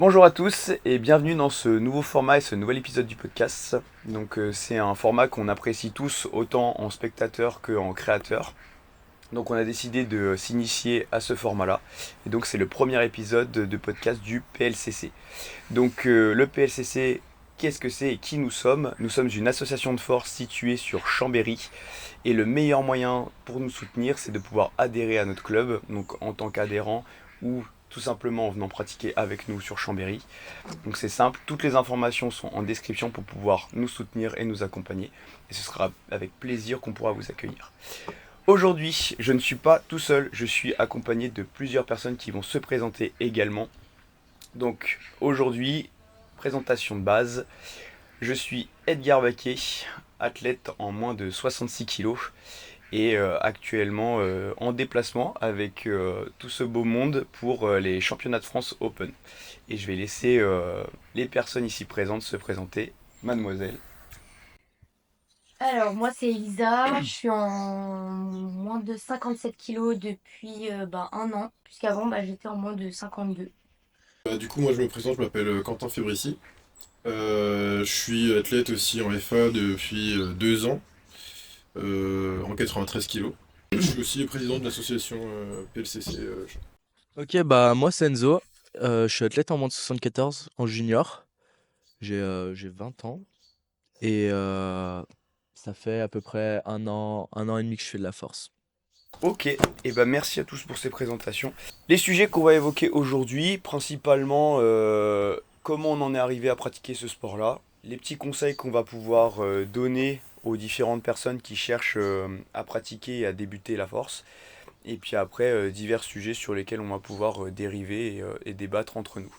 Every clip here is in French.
Bonjour à tous et bienvenue dans ce nouveau format et ce nouvel épisode du podcast. Donc c'est un format qu'on apprécie tous autant en spectateur qu'en créateur. Donc on a décidé de s'initier à ce format-là. Et donc c'est le premier épisode de podcast du PLCC. Donc le PLCC, qu'est-ce que c'est et qui nous sommes? Nous sommes une association de force située sur Chambéry. Et le meilleur moyen pour nous soutenir, c'est de pouvoir adhérer à notre club, donc en tant qu'adhérent ou tout simplement en venant pratiquer avec nous sur Chambéry. Donc c'est simple, toutes les informations sont en description pour pouvoir nous soutenir et nous accompagner. Et ce sera avec plaisir qu'on pourra vous accueillir. Aujourd'hui, je ne suis pas tout seul, je suis accompagné de plusieurs personnes qui vont se présenter également. Donc aujourd'hui, présentation de base, je suis Edgar Baquet, athlète en moins de 66 kg et actuellement en déplacement avec tout ce beau monde pour les championnats de France Open. Et je vais laisser les personnes ici présentes se présenter. Mademoiselle. Alors, moi, c'est Elisa. Je suis en moins de 57 kilos depuis un an, puisqu'avant, j'étais en moins de 52. Du coup, moi je me présente, je m'appelle Quentin Fébricy. Je suis athlète aussi en FA depuis 2 ans, en 93 kilos. Je suis aussi le président de l'association PLCC. Ok, moi c'est Enzo. Je suis athlète en moins de 74 en junior. J'ai 20 ans et ça fait à peu près un an et demi que je fais de la force. Ok, et merci à tous pour ces présentations. Les sujets qu'on va évoquer aujourd'hui, principalement comment on en est arrivé à pratiquer ce sport-là, les petits conseils qu'on va pouvoir donner aux différentes personnes qui cherchent à pratiquer et à débuter la force, et puis après divers sujets sur lesquels on va pouvoir dériver et débattre entre nous.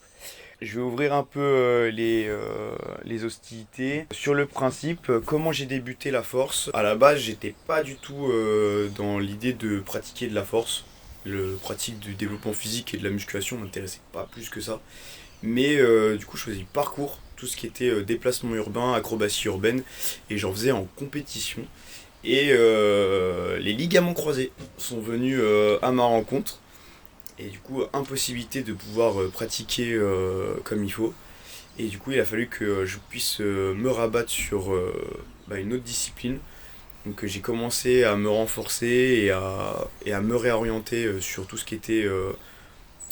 Je vais ouvrir un peu les hostilités. Sur le principe, comment j'ai débuté la force. À la base, j'étais pas du tout dans l'idée de pratiquer de la force. Le pratique du développement physique et de la musculation m'intéressait pas plus que ça. Mais du coup, je faisais du parcours, tout ce qui était déplacement urbain, acrobatie urbaine, et j'en faisais en compétition. Et les ligaments croisés sont venus à ma rencontre. Et du coup, impossibilité de pouvoir pratiquer comme il faut. Et du coup, il a fallu que je puisse me rabattre sur une autre discipline. Donc j'ai commencé à me renforcer et à me réorienter sur tout ce qui était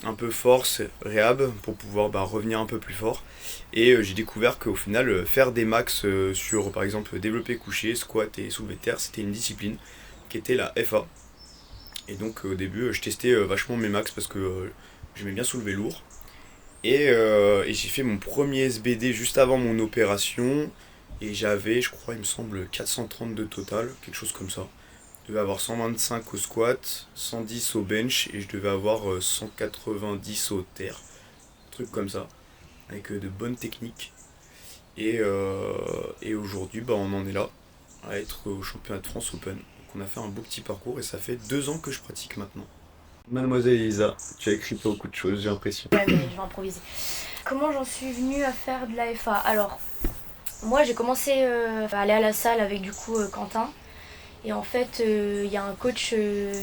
un peu force, réhab, pour pouvoir revenir un peu plus fort. Et j'ai découvert qu'au final, faire des max sur par exemple développé couché, squat et soulevé de terre, c'était une discipline qui était la FA. Et donc au début, je testais vachement mes max parce que j'aimais bien soulever lourd. Et j'ai fait mon premier SBD juste avant mon opération. Et j'avais, je crois, il me semble, 430 de total, quelque chose comme ça. Je devais avoir 125 au squat, 110 au bench et je devais avoir 190 au terre. Un truc comme ça, avec de bonnes techniques. Et aujourd'hui, on en est là, à être au championnat de France Open. Donc on a fait un beau petit parcours et ça fait 2 ans que je pratique maintenant. Mademoiselle Elisa, tu as écrit beaucoup de choses, j'ai l'impression. Ouais, mais je vais improviser. Comment j'en suis venue à faire de la FA? Alors, moi, j'ai commencé à aller à la salle avec Quentin. Et en fait, il y a un coach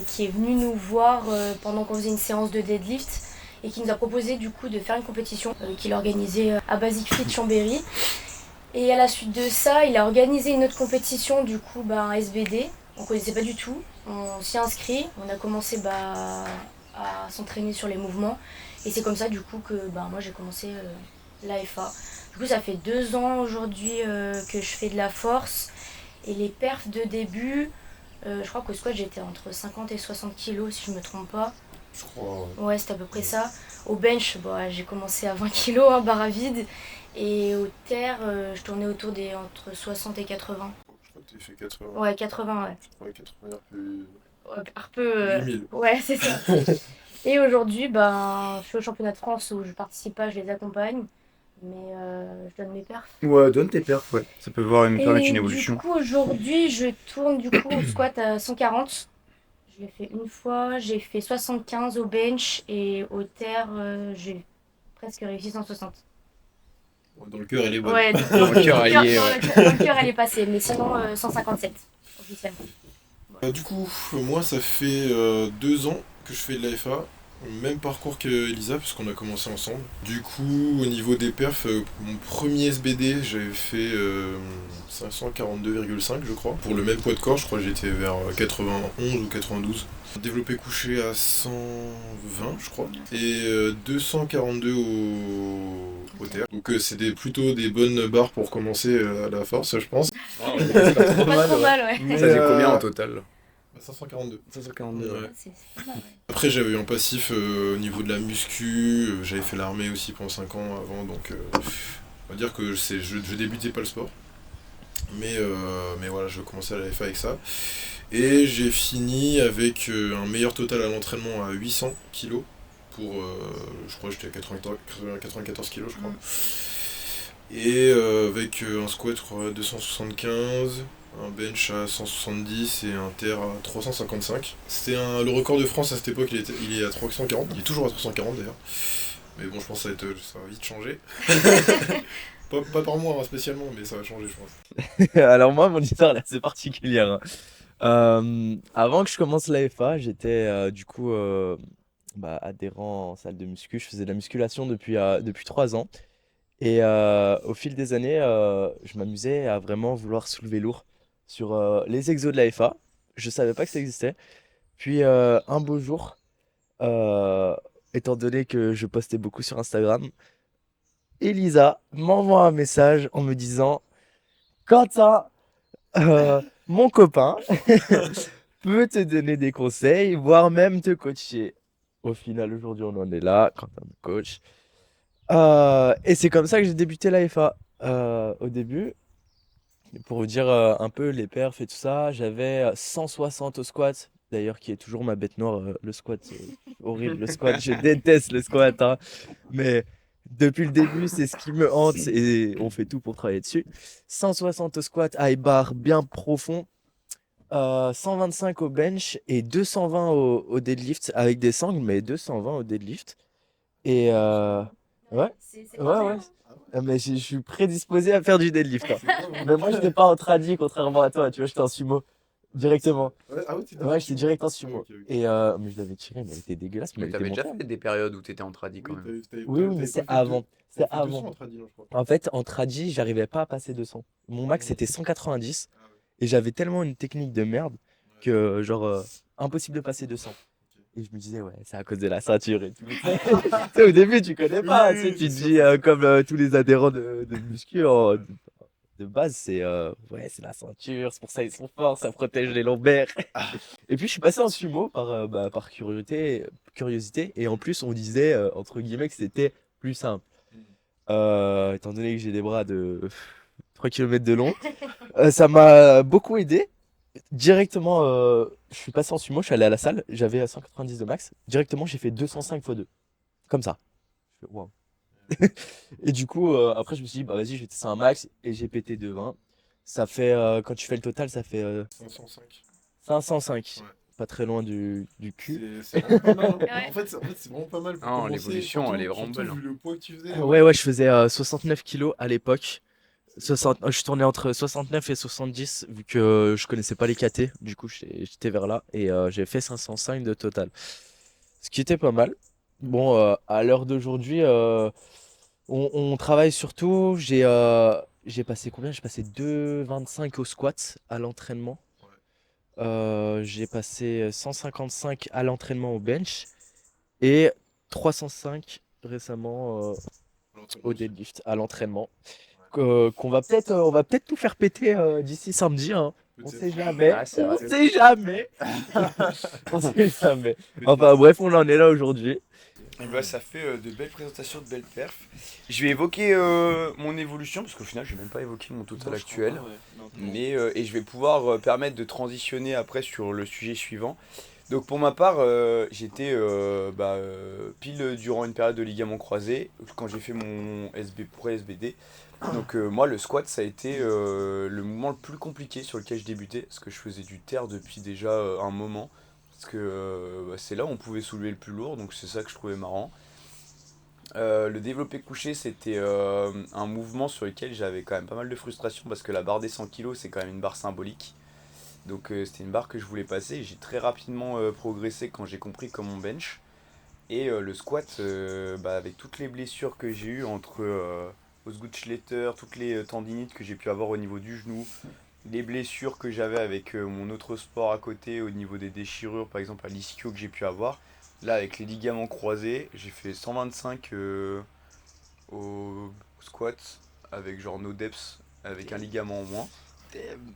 qui est venu nous voir pendant qu'on faisait une séance de deadlift et qui nous a proposé de faire une compétition qu'il organisait à Basic Fit Chambéry. Et à la suite de ça, il a organisé une autre compétition, un SBD. On ne connaissait pas du tout. On s'y a inscrit. On a commencé à s'entraîner sur les mouvements. Et c'est comme ça que moi j'ai commencé l'AFA. Du coup, ça fait 2 ans aujourd'hui que je fais de la force. Et les perfs de début, je crois qu'au squat j'étais entre 50 et 60 kilos si je me trompe pas. Je crois. Ouais, c'est à peu près ça. Au bench, j'ai commencé à 20 kilos, barre à vide. Et au terre, je tournais autour des entre 60 et 80. Je crois que tu fait 80. Ouais, 80, ouais. Ouais, 80 RPE. Ouais, un peu. 8000. Ouais, c'est ça. Et aujourd'hui, je suis au championnat de France où je participe pas, je les accompagne. Mais je donne mes perfs. Ouais, donne tes perfs, ouais. Ça peut me permettre Et une du évolution. coup, aujourd'hui, je tourne au squat à 140. Je l'ai fait une fois, j'ai fait 75 au bench et au terre, j'ai presque réussi 160. Dans le cœur, elle est bonne. Ouais, Dans le cœur, elle y est, dans le cœur, elle est passée, mais sinon 157 officiellement. Du coup, moi, ça fait 2 ans que je fais de la FA. Même parcours qu'Elisa, parce qu'on a commencé ensemble. Du coup, au niveau des perfs, mon premier SBD, j'avais fait 542,5 je crois. Pour le même poids de corps, je crois que j'étais vers 91 ou 92. Développé couché à 120, je crois. Et 242 au terre. Donc plutôt des bonnes barres pour commencer à la force, je pense. Pas trop mal, ouais. Mais, Ça faisait combien en total? 542. 542. Ouais. C'est pas mal, ouais. Après, j'avais eu un passif au niveau de la muscu, j'avais fait l'armée aussi pendant 5 ans avant, donc on va dire que je débutais pas le sport. Mais voilà, je commençais à la FA avec ça. Et j'ai fini avec un meilleur total à l'entraînement à 800 kilos pour, je crois que j'étais à 94 kilos, je crois. Et avec un squat, je crois, à 275, un bench à 170 et un terre à 355. Le record de France à cette époque, il est à 340. Il est toujours à 340 d'ailleurs. Mais bon, je pense que ça va vite changer. Pas par moi spécialement, mais ça va changer, je pense. Alors moi, mon histoire est assez particulière, hein. Avant que je commence la FA, j'étais du coup adhérent en salle de muscu. Je faisais de la musculation depuis 3 ans. Et au fil des années, je m'amusais à vraiment vouloir soulever lourd sur les exos de la FA. Je savais pas que ça existait. Puis un beau jour, euh, étant donné que je postais beaucoup sur Instagram, Elisa m'envoie un message en me disant: Quentin, mon copain peut te donner des conseils, voire même te coacher. Au final, aujourd'hui, on en est là, Quentin me coach. Et c'est comme ça que j'ai débuté la FA. Au début, pour vous dire un peu les perfs et tout ça, j'avais 160 au squat, d'ailleurs, qui est toujours ma bête noire. Le squat, c'est horrible, le squat, je déteste le squat, hein. Mais depuis le début, c'est ce qui me hante et on fait tout pour travailler dessus. 160 au squat, high bar bien profond, 125 au bench et 220 au deadlift avec des sangles, mais 220 au deadlift. Et ouais, C'est ouais, pas ouais. mal, Mais je suis prédisposé à faire du deadlift, hein. Mais moi, je n'étais pas en tradi, contrairement à toi. Tu vois, j'étais en sumo directement. Ouais, ah ouais, t'étais Ouais, en j'étais sumo. direct en Ah, sumo. ok, ok. Et mais je l'avais tiré, mais elle était dégueulasse, mais Mais elle était t'avais déjà montante. fait des périodes où t'étais en tradi quand Oui, même. Oui, oui, mais c'est avant. C'est T'avais fait 200 avant. en tradi, non, je crois. En fait, en tradi, j'arrivais pas à passer 200. Mon max, c'était 190. Ah ouais. Et j'avais tellement une technique de merde que, genre, impossible de passer 200. Et je me disais, ouais, c'est à cause de la ceinture et tout. Tu sais, au début, tu connais pas. Tu sais, tu te dis, comme tous les adhérents de muscu, de base, c'est ouais, c'est la ceinture, c'est pour ça ils sont forts, ça protège les lombaires. Et puis, je suis passé en sumo par curiosité. Et en plus, on disait, entre guillemets, que c'était plus simple. Étant donné que j'ai des bras de 3 km de long, ça m'a beaucoup aidé. Directement, je suis passé en sumo, je suis allé à la salle, j'avais 190 de max. Directement, j'ai fait 205 x 2. Comme ça. Je fais, waouh. Et du coup, après, je me suis dit, bah vas-y, je vais tester un max. Et j'ai pété de 20. Ça fait, quand tu fais le total, ça fait 505. 505. Ouais. Pas très loin du cul. C'est vraiment pas mal, hein. Ouais. En fait, c'est vraiment pas mal pour Non, commencer. l'évolution, surtout- elle est vraiment surtout belle, hein. vu le poids que tu faisais. Ouais, je faisais 69 kilos à l'époque. Je tournais entre 69 et 70 vu que je connaissais pas les KT. Du coup, j'étais vers là et j'ai fait 505 de total. Ce qui était pas mal. Bon, à l'heure d'aujourd'hui, on travaille surtout. J'ai passé combien? J'ai passé 2,25 au squat à l'entraînement. J'ai passé 155 à l'entraînement au bench et 305 récemment au deadlift à l'entraînement. On va peut-être tout faire péter d'ici samedi, hein. On sait jamais. Ah, c'est On vrai. sait jamais. On sait jamais. Enfin bref, on en est là aujourd'hui. Et bah, ça fait de belles présentations, de belles perfs. Je vais évoquer mon évolution, parce qu'au final, je vais même pas évoqué mon total actuel. Et je vais pouvoir permettre de transitionner après sur le sujet suivant. Donc pour ma part, j'étais pile durant une période de ligament croisé, quand j'ai fait mon pré-SBD. Donc moi, le squat, ça a été le mouvement le plus compliqué sur lequel je débutais, parce que je faisais du terre depuis déjà un moment. Parce que c'est là où on pouvait soulever le plus lourd, donc c'est ça que je trouvais marrant. Le développé couché, c'était un mouvement sur lequel j'avais quand même pas mal de frustration, parce que la barre des 100 kg, c'est quand même une barre symbolique. Donc c'était une barre que je voulais passer. J'ai très rapidement progressé quand j'ai compris comment on bench. Et le squat, avec toutes les blessures que j'ai eues entre Osgood-Schletter, toutes les tendinites que j'ai pu avoir au niveau du genou, les blessures que j'avais avec mon autre sport à côté au niveau des déchirures, par exemple à l'ischio que j'ai pu avoir, là avec les ligaments croisés, j'ai fait 125 au squat avec genre no depth, avec un ligament en moins.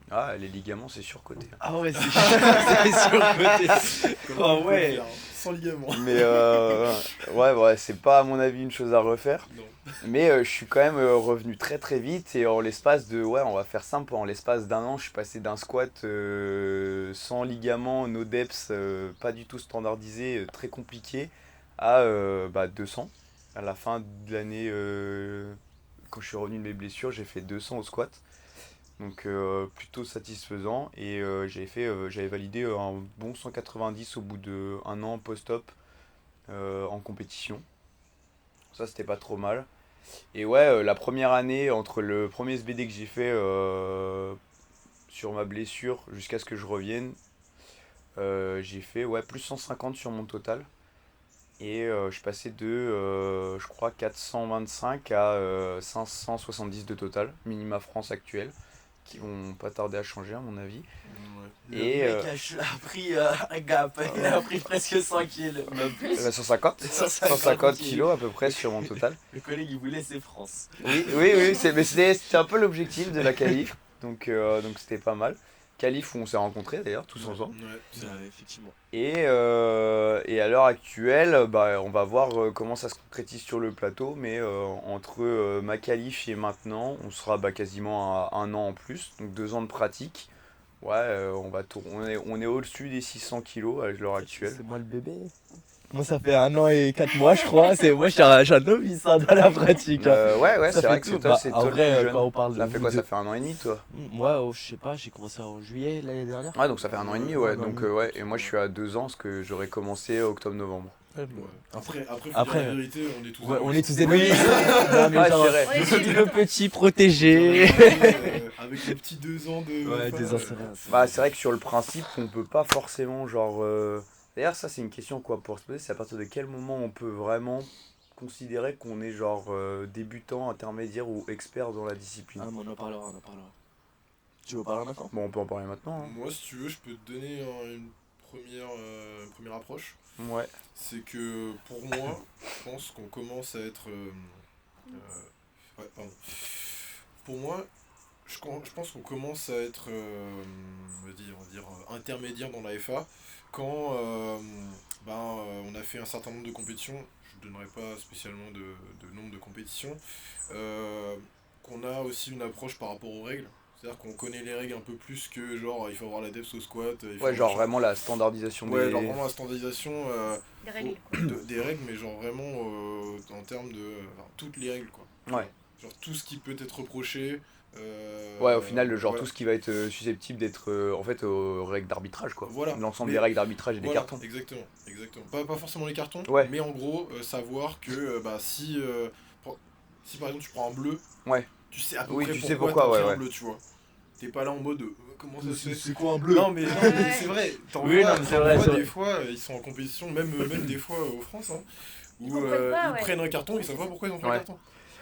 Ah, les ligaments c'est surcoté. Ah ouais, c'est surcoté. Comment on peut ouais. faire, hein, sans ligament. Mais ouais, c'est pas à mon avis une chose à refaire. Non. Mais je suis quand même revenu très très vite et en l'espace de, on va faire simple, en l'espace d'un an, je suis passé d'un squat sans ligament, no depth, pas du tout standardisé, très compliqué, à 200. À la fin de l'année, quand je suis revenu de mes blessures, j'ai fait 200 au squat. Donc plutôt satisfaisant et j'avais validé un bon 190 au bout d'un an post-op en compétition. Ça c'était pas trop mal. Et ouais, la première année, entre le premier SBD que j'ai fait sur ma blessure jusqu'à ce que je revienne, j'ai fait plus 150 sur mon total. Et je suis passé de, je crois, 425 à 570 de total, minima France actuel, qui vont pas tarder à changer à mon avis. Ouais. Et Le mec a pris un gap, il a pris presque 100 kilos, même plus. 150 150 kilos à peu près sur mon total. Le collègue il voulait c'est France. Oui, mais c'était un peu l'objectif de la qualif, donc c'était pas mal. Qualif où on s'est rencontrés d'ailleurs, tous ensemble. Ouais, Effectivement. Et à l'heure actuelle, on va voir comment ça se concrétise sur le plateau, mais entre ma qualif et maintenant, on sera quasiment à un an en plus, donc 2 ans de pratique. Ouais, on est au-dessus des 600 kilos à l'heure actuelle. C'est moi le bébé. Moi ça fait 1 an et 4 mois je crois, moi je suis un novice dans la pratique. Ouais, Ça c'est vrai fait que tout. c'est toi, c'est En toi le vrai, plus jeune. quand on parle Ça de fait vous quoi, ça deux- fait 1 an et demi toi? Moi, je sais pas, j'ai commencé en juillet l'année dernière. Ouais, donc ça fait 1 an et demi, ouais. Un an et Donc demi. ouais, et moi je suis à 2 ans, parce que j'aurais commencé octobre-novembre. ouais. Après, faut Après, dire la vérité, on est tous Ouais, on égoïstes. est tous des novices. Non, mais Ouais, genre, c'est vrai. On est dessus. le petit protégé. Avec les petits 2 ans de. Ouais, enfin, des anciens. C'est vrai que sur le principe, on peut pas forcément genre. D'ailleurs, ça c'est une question quoi pour se poser, c'est à partir de quel moment on peut vraiment considérer qu'on est genre débutant, intermédiaire ou expert dans la discipline. Ah, mais on en parlera, on en parlera. Tu veux parler maintenant? Bon, on peut en parler maintenant. Moi, si tu veux, je peux te donner une première approche. Ouais. C'est que pour moi, je pense qu'on commence à être. Ouais, pardon. Pour moi, je pense qu'on commence à être on va dire, intermédiaire dans la FA quand on a fait un certain nombre de compétitions. Je ne donnerai pas spécialement de nombre de compétitions. Qu'on a aussi une approche par rapport aux règles. C'est-à-dire qu'on connaît les règles un peu plus que genre il faut avoir la depth au squat. Ouais, genre vraiment la standardisation Ouais, genre vraiment la standardisation Des règles. des règles, mais genre vraiment en termes de. Toutes les règles quoi. Ouais. Genre tout ce qui peut être reproché. Ouais, au final, genre voilà. tout ce qui va être susceptible d'être en fait aux règles d'arbitrage quoi. Voilà. L'ensemble Mais- des règles d'arbitrage et des Voilà, cartons. exactement. Pas forcément les cartons, Ouais. mais en gros, savoir que si par exemple tu prends un bleu, Ouais. tu sais à peu Oui, près tu sais pourquoi pourquoi, t'as pris ouais. un bleu, tu vois. T'es pas là en mode comment ça se fait. C'est quoi un bleu? Non mais Ouais. c'est vrai, t'en Oui, vois, non, mais c'est vrai, t'en vois c'est des vrai. fois, ils sont en compétition, même des fois aux France, hein, où Ils comprennent pas, ils ouais. prennent un carton, ils savent pas pourquoi ils ont pris un Ouais. carton.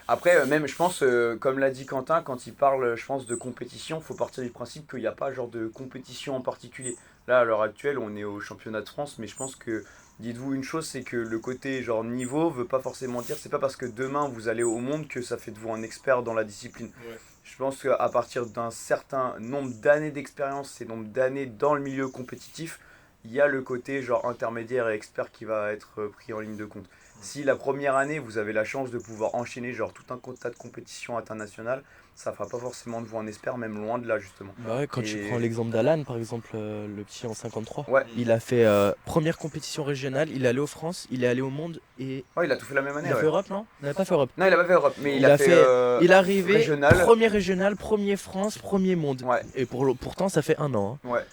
Après, même, je pense, comme l'a dit Quentin, quand il parle, je pense, de compétition, faut partir du principe qu'il n'y a pas genre de compétition en particulier. Là, à l'heure actuelle, on est au championnat de France, mais je pense que, dites-vous une chose, c'est que le côté genre niveau veut pas forcément dire, c'est pas parce que demain vous allez au monde que ça fait de vous un expert dans la discipline. Ouais. Je pense qu'à partir d'un certain nombre d'années d'expérience et nombre d'années dans le milieu compétitif, il y a le côté genre intermédiaire et expert qui va être pris en ligne de compte. Si la première année vous avez la chance de pouvoir enchaîner genre tout un tas de compétitions internationales, ça fera pas forcément de vous un expert, même loin de là justement. Bah ouais, quand tu Et- prends l'exemple d'Alan, par exemple, le petit en 53, Ouais, il a fait première compétition régionale, il est allé aux France, il est allé au monde et ouais, il a tout fait la même année. il a fait Ouais. Europe, non? Il n'a pas fait Europe. Non, il a pas fait Europe, mais il, Il a a fait. fait- Il est arrivé régional. premier régional, premier France, premier monde. Ouais, Et pourtant, ça fait 1 an. hein. ouais.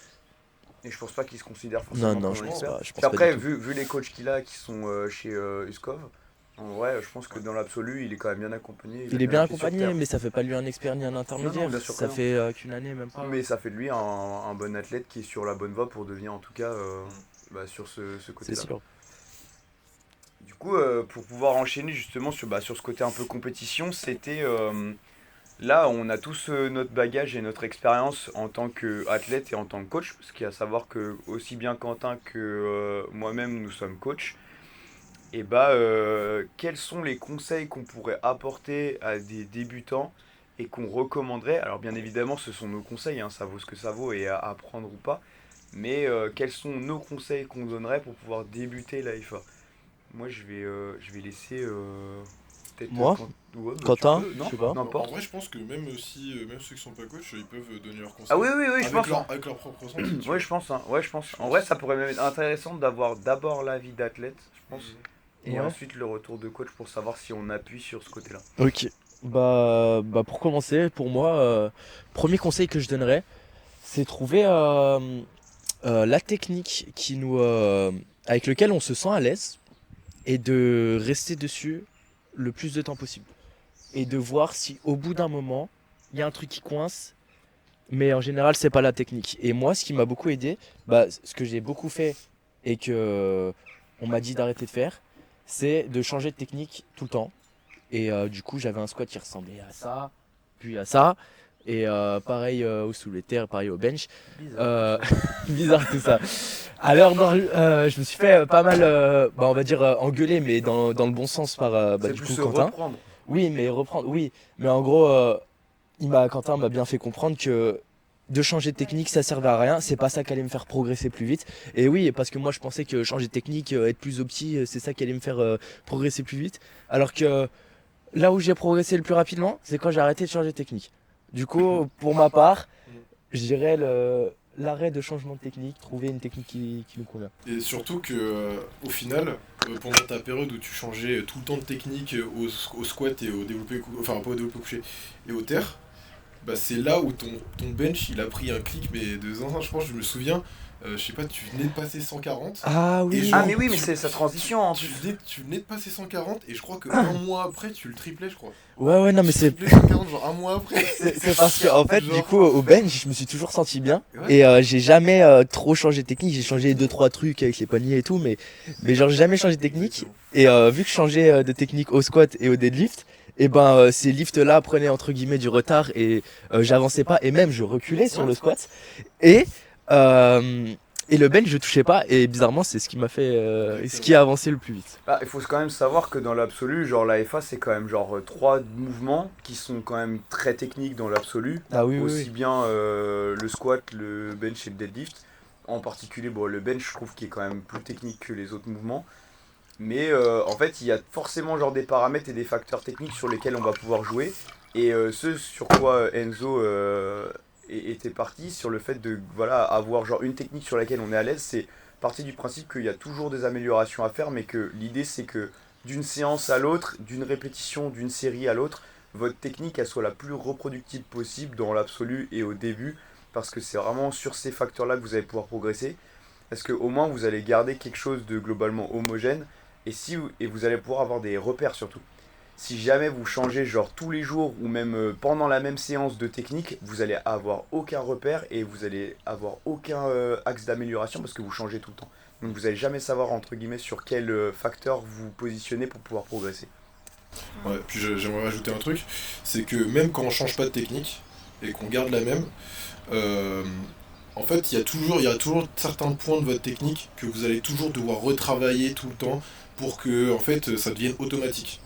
Et je pense pas qu'il se considère forcément Non, comme je un pense expert. pas. Je pense Puis après, pas du tout. vu les coachs qu'il a qui sont chez Uskov, en vrai, je pense que dans l'absolu, il est quand même bien accompagné. Il est bien pied sur accompagné, terre. mais ça fait pas de lui un expert ni un intermédiaire. bien sûr que Ça non. fait qu'une année, même pas. Mais ça fait de lui un bon athlète qui est sur la bonne voie pour devenir en tout cas sur ce C'est côté-là. sûr. coup, pour pouvoir enchaîner justement sur ce côté un peu compétition, c'était là, on a tous notre bagage et notre expérience en tant qu'athlète et en tant que coach, parce qu'il y a à savoir que aussi bien Quentin que moi-même, nous sommes coachs. Et quels sont les conseils qu'on pourrait apporter à des débutants et qu'on recommanderait? Alors bien évidemment, ce sont nos conseils, hein, ça vaut ce que ça vaut et à prendre ou pas. Mais quels sont nos conseils qu'on donnerait pour pouvoir débuter l'AFA? Moi, je vais laisser peut-être Moi, ouais, tu Quentin, peux, je non? sais pas. En N'importe. vrai, je pense que même si, même ceux qui sont pas coachs, ils peuvent donner leurs Ah conseils. oui, oui, oui, je pense, hein. Avec leur propre ressenti, tu Ouais, vois. je pense, hein. Ouais, je pense. Je En vrai, pense. ça pourrait même être intéressant d'avoir d'abord l'avis d'athlète, je pense, et Ouais. ensuite le retour de coach pour savoir si on appuie sur ce côté-là. Ok. Pour commencer, pour moi, premier conseil que je donnerais, c'est trouver la technique avec lequel on se sent à l'aise et de rester dessus le plus de temps possible. Et de voir si au bout d'un moment, il y a un truc qui coince, mais en général, c'est pas la technique. Et moi, ce qui m'a beaucoup aidé, ce que j'ai beaucoup fait et que on m'a dit d'arrêter de faire, c'est de changer de technique tout le temps. Et du coup, j'avais un squat qui ressemblait à ça, puis à ça. Et pareil au soulevé de terre, pareil au bench. Euh, Bizarre tout ça. Alors, je me suis fait pas mal, on va dire engueuler, mais dans le bon sens par C'est du plus coup se Quentin. reprendre. Oui, mais reprendre, oui. Mais en gros, Quentin m'a bien fait comprendre que de changer de technique, ça servait à rien. C'est pas ça qui allait me faire progresser plus vite. Et oui, parce que moi, je pensais que changer de technique, être plus opti, c'est ça qui allait me faire progresser plus vite. Alors que là où j'ai progressé le plus rapidement, c'est quand j'ai arrêté de changer de technique. Du coup, pour ma part, je dirais l'arrêt de changement de technique, trouver une technique qui nous convient. Et surtout que, au final, pendant ta période où tu changeais tout le temps de technique au squat et au développé couché, enfin pas au développé couché, et au terre, bah c'est là où ton bench il a pris un clic, mais de ans, je pense, je me souviens, je sais pas, tu venais de passer 140. Ah Et oui. genre, Ah, mais oui, mais c'est sa transition en plus. tu venais de passer 140 et je crois que un mois après tu le triplais, je crois. Ouais, non, mais Tu c'est triplais 140 genre un mois après. c'est parce que en fait, Genre- du coup, au bench, je me suis toujours senti bien. Ouais. Et j'ai jamais trop changé de technique. J'ai changé 2-3 trucs avec les poignets et tout, mais genre j'ai jamais changé de technique. Et vu que je changeais de technique au squat et au deadlift, et ces lifts là prenaient entre guillemets du retard et j'avançais pas et même je reculais sur le squat et euh, et le bench je touchais pas et bizarrement c'est ce qui m'a fait ce qui a avancé le plus vite. Ah, il faut quand même savoir que dans l'absolu, genre l'AFA c'est quand même genre trois mouvements qui sont quand même très techniques dans l'absolu. Ah oui, Aussi bien le squat, le bench et le deadlift. En particulier, bon, le bench je trouve qu'il est quand même plus technique que les autres mouvements. Mais en fait, il y a forcément genre des paramètres et des facteurs techniques sur lesquels on va pouvoir jouer. Et ce sur quoi Enzo était parti, sur le fait de voilà, avoir genre une technique sur laquelle on est à l'aise, c'est partir du principe qu'il y a toujours des améliorations à faire, mais que l'idée c'est que d'une séance à l'autre, d'une répétition, d'une série à l'autre, votre technique elle soit la plus reproductible possible dans l'absolu et au début, parce que c'est vraiment sur ces facteurs-là que vous allez pouvoir progresser. Parce qu'au moins vous allez garder quelque chose de globalement homogène et vous allez pouvoir avoir des repères surtout. Si jamais vous changez genre tous les jours ou même pendant la même séance de technique, vous allez avoir aucun repère et vous allez avoir aucun axe d'amélioration parce que vous changez tout le temps. Donc vous allez jamais savoir entre guillemets sur quel facteur vous positionnez pour pouvoir progresser. Ouais, puis j'aimerais rajouter un truc, c'est que même quand on change pas de technique et qu'on garde la même, en fait il y a toujours certains points de votre technique que vous allez toujours devoir retravailler tout le temps pour que en fait ça devienne automatique.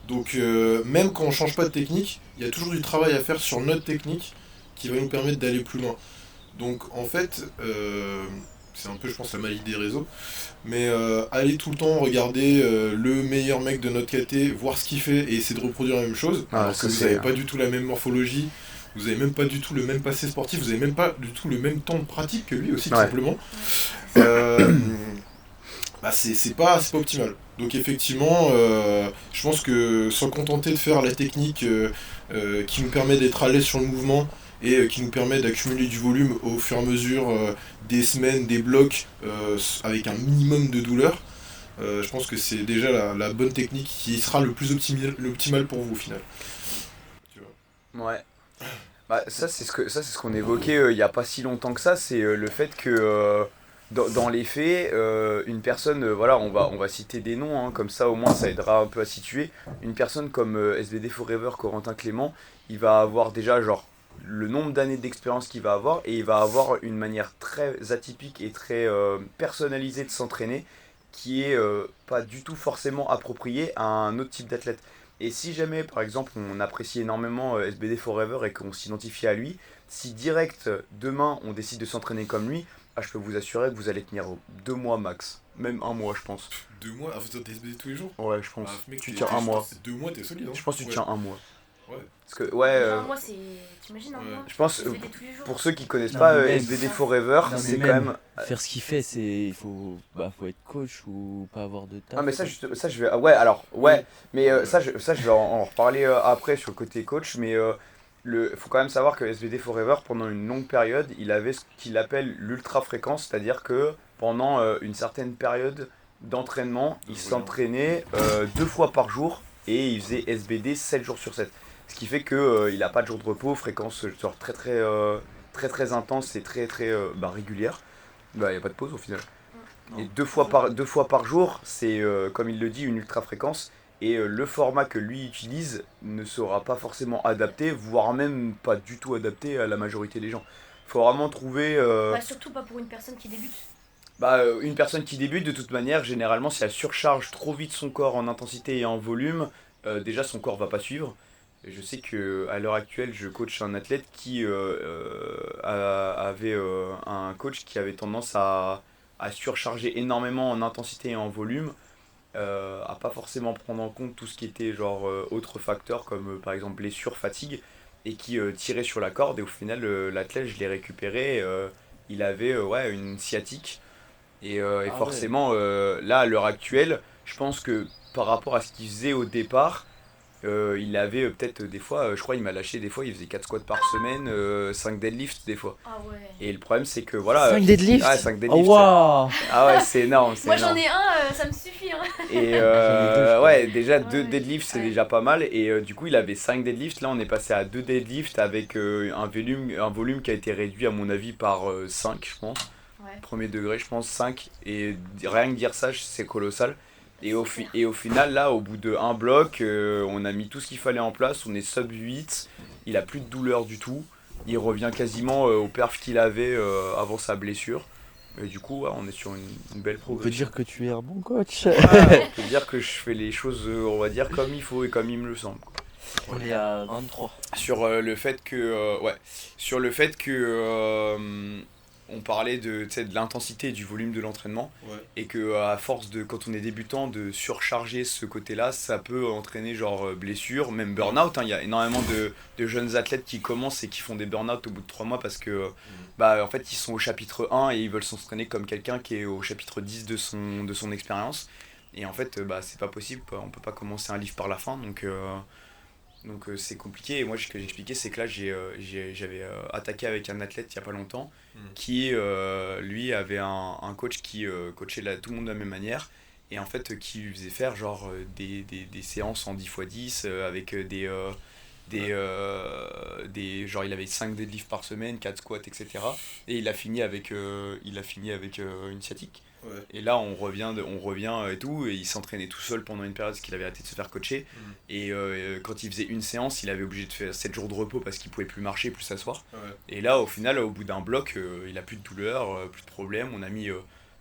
Donc même quand on change pas de technique, il y a toujours du travail à faire sur notre technique qui va nous permettre d'aller plus loin. Donc en fait, c'est un peu je pense la magie des réseaux, mais aller tout le temps regarder le meilleur mec de notre KT, voir ce qu'il fait et essayer de reproduire la même chose, Ah, alors ça, que vous c'est- n'avez pas du tout la même morphologie, vous avez même pas du tout le même passé sportif, vous avez même pas du tout le même temps de pratique que lui aussi tout Ouais. simplement. C'est pas optimal. Donc effectivement, je pense que se contenter de faire la technique qui nous permet d'être à l'aise sur le mouvement et qui nous permet d'accumuler du volume au fur et à mesure des semaines, des blocs, avec un minimum de douleur, je pense que c'est déjà la bonne technique qui sera le plus optimal pour vous au final. Tu vois. Ouais. Ça c'est ce qu'on évoquait il y a pas si longtemps que ça, c'est le fait que dans les faits, une personne, voilà, on va citer des noms, hein, comme ça au moins ça aidera un peu à situer. Une personne comme SBD Forever, Corentin Clément, il va avoir déjà genre le nombre d'années d'expérience qu'il va avoir et il va avoir une manière très atypique et très personnalisée de s'entraîner qui est pas du tout forcément appropriée à un autre type d'athlète. Et si jamais, par exemple, on apprécie énormément SBD Forever et qu'on s'identifie à lui, si direct demain on décide de s'entraîner comme lui, ah, je peux vous assurer que vous allez tenir 2 mois max. Même un mois, je pense. 2 mois? Ah, faut t'es SBD tous les jours? Ouais, je pense. Ah, mec, Tu tiens un mois. 2 mois, t'es solide, hein? Je pense que tu Ouais. tiens un mois. Ouais. Parce que, ouais, Déjà, moi, c'est. T'imagines un Ouais. mois je pense, SBD tous les jours. pour ceux qui connaissent Non, pas mais même- SBD Forever, Non, mais c'est quand même même. faire ce qu'il fait, c'est il faut être coach ou pas avoir de taf. Ah, mais ça, ça je vais. Ah, ouais, alors, ouais. Mais ça, je vais en reparler après sur le côté coach. Mais faut quand même savoir que SBD Forever, pendant une longue période, il avait ce qu'il appelle l'ultra fréquence, c'est-à-dire que pendant une certaine période d'entraînement, il s'entraînait 2 fois par jour et il faisait SBD 7 jours sur 7. Ce qui fait qu'il n'a pas de jour de repos, fréquence genre très intense et très régulière. Bah, il n'y a pas de pause au final. Et 2 fois par jour, c'est comme il le dit, une ultra fréquence. Et le format que lui utilise ne sera pas forcément adapté, voire même pas du tout adapté à la majorité des gens. Faut vraiment trouver. Bah, surtout pas pour une personne qui débute. Une personne qui débute, de toute manière, généralement, si elle surcharge trop vite son corps en intensité et en volume, déjà son corps va pas suivre. Et je sais que à l'heure actuelle, je coach un athlète qui avait un coach qui avait tendance à surcharger énormément en intensité et en volume, à pas forcément prendre en compte tout ce qui était genre autres facteurs comme par exemple blessure, fatigue, et qui tirait sur la corde. Et au final, l'athlète, je l'ai récupéré, il avait ouais, une sciatique. Et Ah forcément, là, à l'heure actuelle, je pense que par rapport à ce qu'il faisait au départ, il avait peut-être des fois, je crois il m'a lâché des fois, il faisait 4 squats par semaine, 5 deadlifts des fois. Ah ouais. Et le problème c'est que voilà... 5 deadlifts. Ouais, 5 Oh deadlifts. waouh. Ah ouais, c'est énorme, c'est Moi j'en énorme. ai un, ça me suffit. Hein. Et J'en ai deux, je crois. ouais, déjà 2 Ouais. deadlifts c'est Ouais. déjà pas mal. Et du coup il avait 5 deadlifts, là on est passé à 2 deadlifts avec un volume qui a été réduit à mon avis par 5 je pense. Ouais. Premier degré je pense 5. Et rien que dire ça c'est colossal. Et au final, là, au bout de un bloc, on a mis tout ce qu'il fallait en place. On est sub 8. Il a plus de douleur du tout. Il revient quasiment au perf qu'il avait avant sa blessure. Et du coup, ouais, on est sur une belle On peut progression. dire que tu es un bon coach. Ouais, on peut dire que je fais les choses, on va dire, comme il faut et comme il me le semble. On est à 23. Sur le fait que on parlait de, tu sais, de l'intensité et du volume de l'entraînement, Ouais. et que à force de, quand on est débutant, de surcharger ce côté-là, ça peut entraîner genre blessure, même burn-out, hein. Il y a énormément de jeunes athlètes qui commencent et qui font des burn-out au bout de 3 mois parce que en fait ils sont au chapitre 1 et ils veulent s'entraîner comme quelqu'un qui est au chapitre 10 de son expérience. Et en fait c'est pas possible, quoi. On peut pas commencer un livre par la fin, donc c'est compliqué. Et moi ce que j'expliquais c'est que là j'avais attaqué avec un athlète il y a pas longtemps qui lui avait un coach qui coachait tout le monde de la même manière, et en fait qui lui faisait faire genre des séances en 10x10 avec genre il avait 5 deadlifts par semaine, 4 squats, etc. Et il a fini avec une sciatique. Ouais. Et là on revient et tout, et il s'entraînait tout seul pendant une période parce qu'il avait arrêté de se faire coacher. Et quand il faisait une séance, il avait obligé de faire 7 jours de repos parce qu'il pouvait plus marcher, plus s'asseoir. Ouais. Et là au final, au bout d'un bloc, il a plus de douleur, plus de problème. On a mis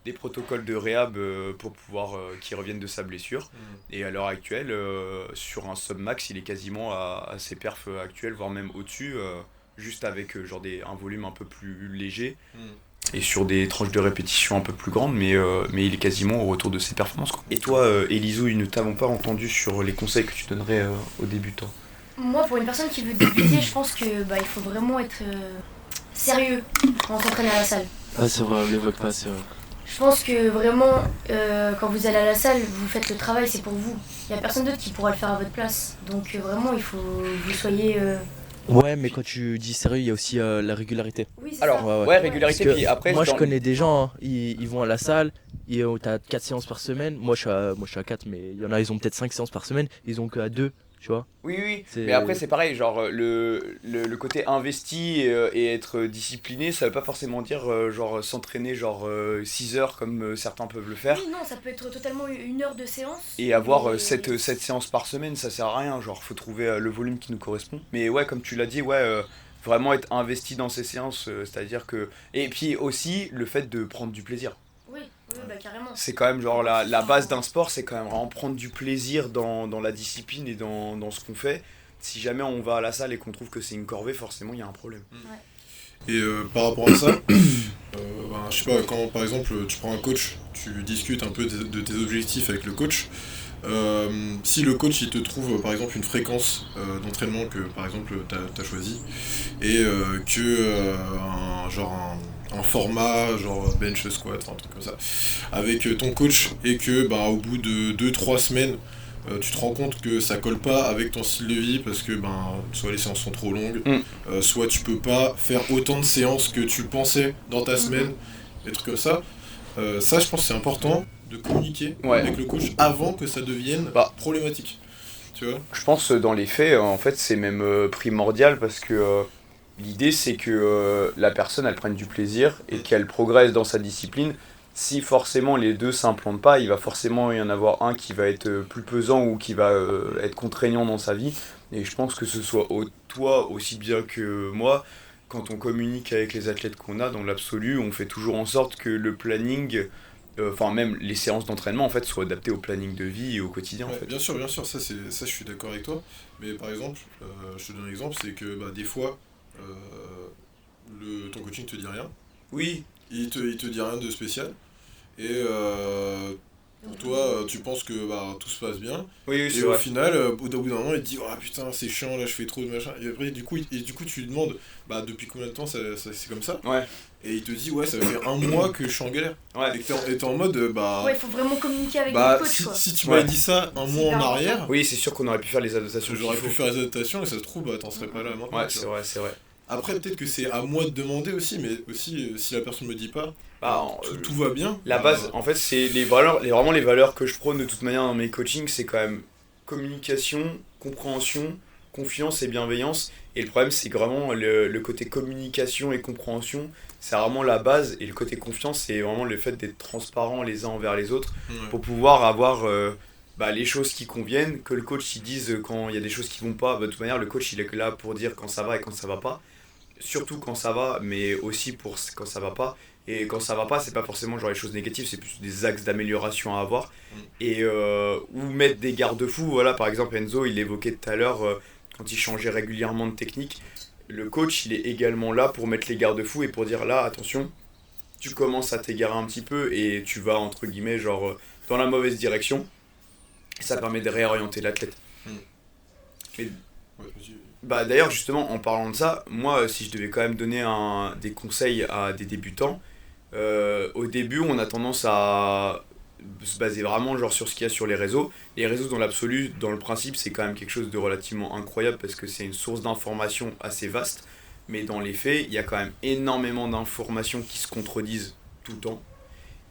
des protocoles de réhab pour pouvoir qu'il revienne de sa blessure. Et à l'heure actuelle, sur un submax, il est quasiment à ses perfs actuels, voire même au-dessus, juste avec un volume un peu plus léger. Et sur des tranches de répétition un peu plus grandes, mais il est quasiment au retour de ses performances, quoi. Et toi, Elisou, nous t'avons pas entendu sur les conseils que tu donnerais aux débutants. Moi, pour une personne qui veut débuter, je pense que il faut vraiment être sérieux quand on s'entraîne à la salle. Ah c'est vrai, on l'évoque pas, c'est vrai. Je pense que vraiment, quand vous allez à la salle, vous faites le travail, c'est pour vous. Il n'y a personne d'autre qui pourra le faire à votre place. Donc vraiment, il faut que vous soyez... Ouais, mais quand tu dis sérieux, il y a aussi la régularité. Oui, c'est Alors, ça. Ouais, régularité, Parce que puis après... moi je connais des gens, hein, ils vont à la salle, t'as 4 séances par semaine. Moi je suis à 4, mais il y en a, ils ont peut-être 5 séances par semaine, ils ont qu'à 2 tu vois. Oui, oui, C'est... mais après c'est pareil, genre le côté investi et être discipliné, ça veut pas forcément dire genre s'entraîner genre 6 heures comme certains peuvent le faire Oui, non, ça peut être totalement 1 heure de séance. et avoir mais... 7 séances par semaine, ça sert à rien, genre faut trouver le volume qui nous correspond. Mais ouais, comme tu l'as dit, ouais, vraiment être investi dans ces séances, c'est-à-dire que... Et puis aussi le fait de prendre du plaisir. Oui, oui, bah carrément. C'est quand même genre la base d'un sport, c'est quand même vraiment prendre du plaisir dans la discipline et dans ce qu'on fait. Si jamais on va à la salle et qu'on trouve que c'est une corvée, forcément il y a un problème. Et par rapport à ça, je sais pas, quand par exemple tu prends un coach, tu discutes un peu de tes objectifs avec le coach. Si le coach il te trouve par exemple une fréquence d'entraînement que par exemple t'as choisi et un format genre bench squat, enfin, un truc comme ça, avec ton coach et que au bout de 2-3 semaines tu te rends compte que ça colle pas avec ton style de vie parce que soit les séances sont trop longues, soit tu peux pas faire autant de séances que tu pensais dans ta semaine, des trucs comme ça. Ça je pense que c'est important de communiquer avec le coach avant que ça devienne problématique. Tu vois ? Je pense dans les faits, en fait c'est même primordial parce que l'idée c'est que la personne elle prenne du plaisir et qu'elle progresse dans sa discipline. Si forcément les deux s'implantent pas, il va forcément y en avoir un qui va être plus pesant ou qui va être contraignant dans sa vie. Et je pense que ce soit toi aussi bien que moi, quand on communique avec les athlètes qu'on a dans l'absolu, on fait toujours en sorte que le planning, enfin même les séances d'entraînement en fait, soient adaptées au planning de vie et au quotidien en fait. Bien sûr, ça je suis d'accord avec toi. Mais par exemple, je te donne un exemple, c'est que des fois, ton coaching te dit rien. Oui. Il te dit rien de spécial. Et pour toi, tu penses que tout se passe bien. Oui, et au final, au bout d'un moment, il te dit oh putain, c'est chiant, là je fais trop de machin. Et après, du coup, tu lui demandes depuis combien de temps c'est comme ça. Ouais. Et il te dit ouais, ça fait 1 mois que je suis en galère. Ouais. Et t'es en mode Ouais, il faut vraiment communiquer avec le coach. Si tu m'avais dit ça 1 mois en arrière. Oui, c'est sûr qu'on aurait pu faire les adaptations. J'aurais pu faire les adaptations et ça se trouve, t'en serais pas là maintenant. Ouais, c'est vrai. Après, peut-être que c'est à moi de demander aussi, mais aussi, si la personne me dit pas, tout va bien. La base, en fait, c'est vraiment les valeurs que je prône de toute manière dans mes coachings, c'est quand même communication, compréhension, confiance et bienveillance. Et le problème, c'est que vraiment le côté communication et compréhension, c'est vraiment la base. Et le côté confiance, c'est vraiment le fait d'être transparent les uns envers les autres pour pouvoir avoir les choses qui conviennent, que le coach il dise quand il y a des choses qui vont pas. De toute manière, le coach il est là pour dire quand ça va et quand ça va pas. Surtout quand ça va, mais aussi pour quand ça va pas. Et quand ça va pas, c'est pas forcément genre les choses négatives, c'est plus des axes d'amélioration à avoir. Et ou mettre des garde-fous. Voilà, par exemple, Enzo, il évoquait tout à l'heure, quand il changeait régulièrement de technique, le coach, il est également là pour mettre les garde-fous et pour dire là, attention, tu commences à t'égarer un petit peu et tu vas, entre guillemets, genre dans la mauvaise direction. Ça permet de réorienter l'athlète. D'ailleurs, justement, en parlant de ça, moi, si je devais quand même donner des conseils à des débutants, au début, on a tendance à se baser vraiment genre sur ce qu'il y a sur les réseaux. Les réseaux, dans l'absolu, dans le principe, c'est quand même quelque chose de relativement incroyable parce que c'est une source d'information assez vaste. Mais dans les faits, il y a quand même énormément d'informations qui se contredisent tout le temps.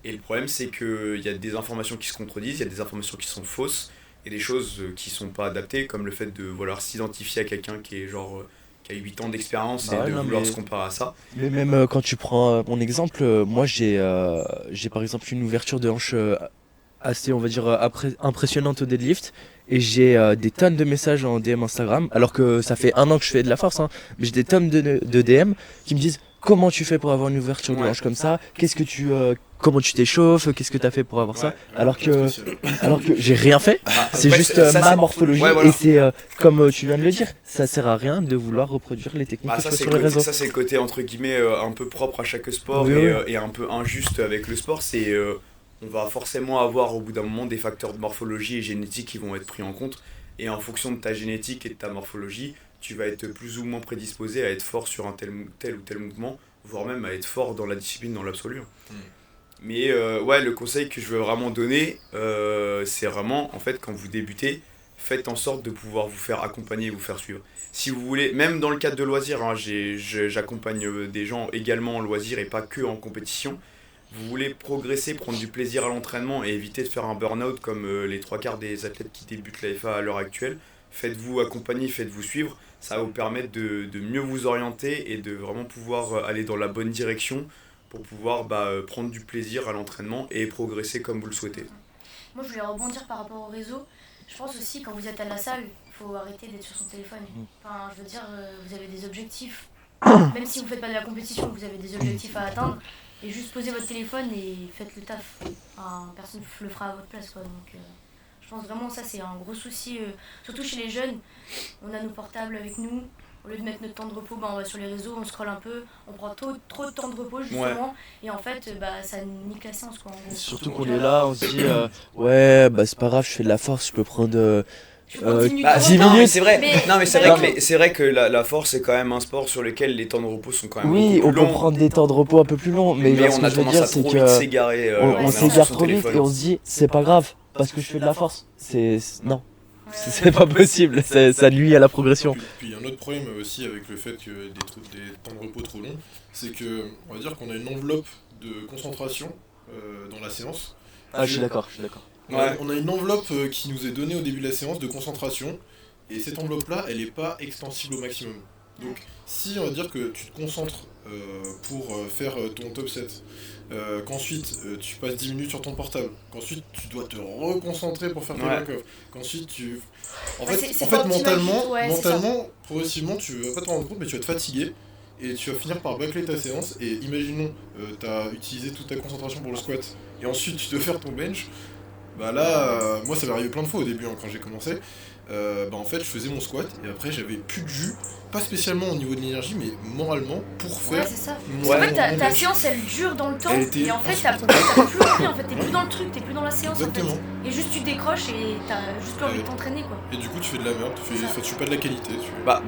Et le problème, c'est qu'il y a des informations qui se contredisent, il y a des informations qui sont fausses. Et des choses qui sont pas adaptées, comme le fait de vouloir s'identifier à quelqu'un qui est genre qui a 8 ans d'expérience et de vouloir se comparer à ça. Mais même quand tu prends mon exemple, moi j'ai par exemple une ouverture de hanche assez, on va dire, impressionnante au deadlift. Et j'ai des tonnes de messages en DM Instagram, alors que ça fait 1 an que je fais de la force, mais j'ai des tonnes de DM qui me disent comment tu fais pour avoir une ouverture de hanche comme ça, comment tu t'échauffes, qu'est-ce que tu as fait pour avoir ça, alors que j'ai rien fait, c'est juste ma morphologie, et c'est comme tu viens de le dire, ça sert à rien de vouloir reproduire les techniques que tu fais sur les réseaux. Ça c'est le côté entre guillemets un peu propre à chaque sport et un peu injuste avec le sport, c'est on va forcément avoir au bout d'un moment des facteurs de morphologie et génétique qui vont être pris en compte, et en fonction de ta génétique et de ta morphologie, tu vas être plus ou moins prédisposé à être fort sur un tel ou tel mouvement, voire même à être fort dans la discipline dans l'absolu. Mais le conseil que je veux vraiment donner, c'est vraiment, en fait, quand vous débutez, faites en sorte de pouvoir vous faire accompagner et vous faire suivre. Si vous voulez, même dans le cadre de loisirs, j'accompagne des gens également en loisirs et pas que en compétition. Vous voulez progresser, prendre du plaisir à l'entraînement et éviter de faire un burn-out comme les 3/4 des athlètes qui débutent l'AFA à l'heure actuelle, faites-vous accompagner, faites-vous suivre, ça va vous permettre de mieux vous orienter et de vraiment pouvoir aller dans la bonne direction pour pouvoir prendre du plaisir à l'entraînement et progresser comme vous le souhaitez. Moi, je voulais rebondir par rapport au réseau. Je pense aussi, quand vous êtes à la salle, il faut arrêter d'être sur son téléphone. Enfin, je veux dire, vous avez des objectifs. Même si vous ne faites pas de la compétition, vous avez des objectifs à atteindre. Et juste posez votre téléphone et faites le taf. Enfin, personne ne le fera à votre place, quoi. Donc, je pense vraiment que ça, c'est un gros souci. Surtout chez les jeunes, on a nos portables avec nous. Au lieu de mettre notre temps de repos, on va sur les réseaux, on scrolle un peu, on prend trop de temps de repos justement, et en fait ça nique la séance, quoi. En gros. Surtout qu'on est là, on se dit ouais bah c'est pas grave, je fais de la force, je peux prendre 10 minutes. 10 Non, mais minutes. c'est vrai. Non, mais Mais- c'est vrai que la force c'est quand même un sport sur lequel les temps de repos sont quand même Oui, beaucoup on plus peut longs. prendre des temps de repos un peu plus longs, mais genre, ce on que a je veux tendance dire à c'est trop vite que s'égarer. on en allant sur s'égare son trop vite téléphone. et on se dit c'est pas grave parce que je fais de la force. Non, Ouais, c'est pas possible, ça nuit à la progression. Puis il y a un autre problème aussi avec le fait que des temps de repos trop longs, c'est que on va dire qu'on a une enveloppe de concentration dans la séance. Ah, je suis d'accord. On a une enveloppe qui nous est donnée au début de la séance de concentration, et cette enveloppe-là, elle n'est pas extensible au maximum. Donc si on va dire que tu te concentres pour faire ton top 7, qu'ensuite tu passes 10 minutes sur ton portable, qu'ensuite tu dois te reconcentrer pour faire tes back-off, qu'ensuite tu... En Ouais, fait, c'est pas optimal mentalement, du tout, ouais, c'est ça. progressivement, tu vas pas te rendre compte, mais tu vas te fatiguer, et tu vas finir par bâcler ta séance, et imaginons, tu as utilisé toute ta concentration pour le squat, et ensuite tu dois faire ton bench. Bah là, moi ça m'est arrivé plein de fois au début quand j'ai commencé. En fait je faisais mon squat et après j'avais plus de jus, pas spécialement au niveau de l'énergie mais moralement pour faire. Ouais, c'est ça. mon- En fait, mon ta bench. séance elle dure dans le temps, Elle était et en fait t'as insupportable. plus envie, en fait, t'es plus dans le truc, t'es plus dans la séance Exactement. en fait. Et juste tu décroches et t'as juste plus envie de t'entraîner, quoi. Et du coup tu fais de la merde, tu fais pas de la qualité.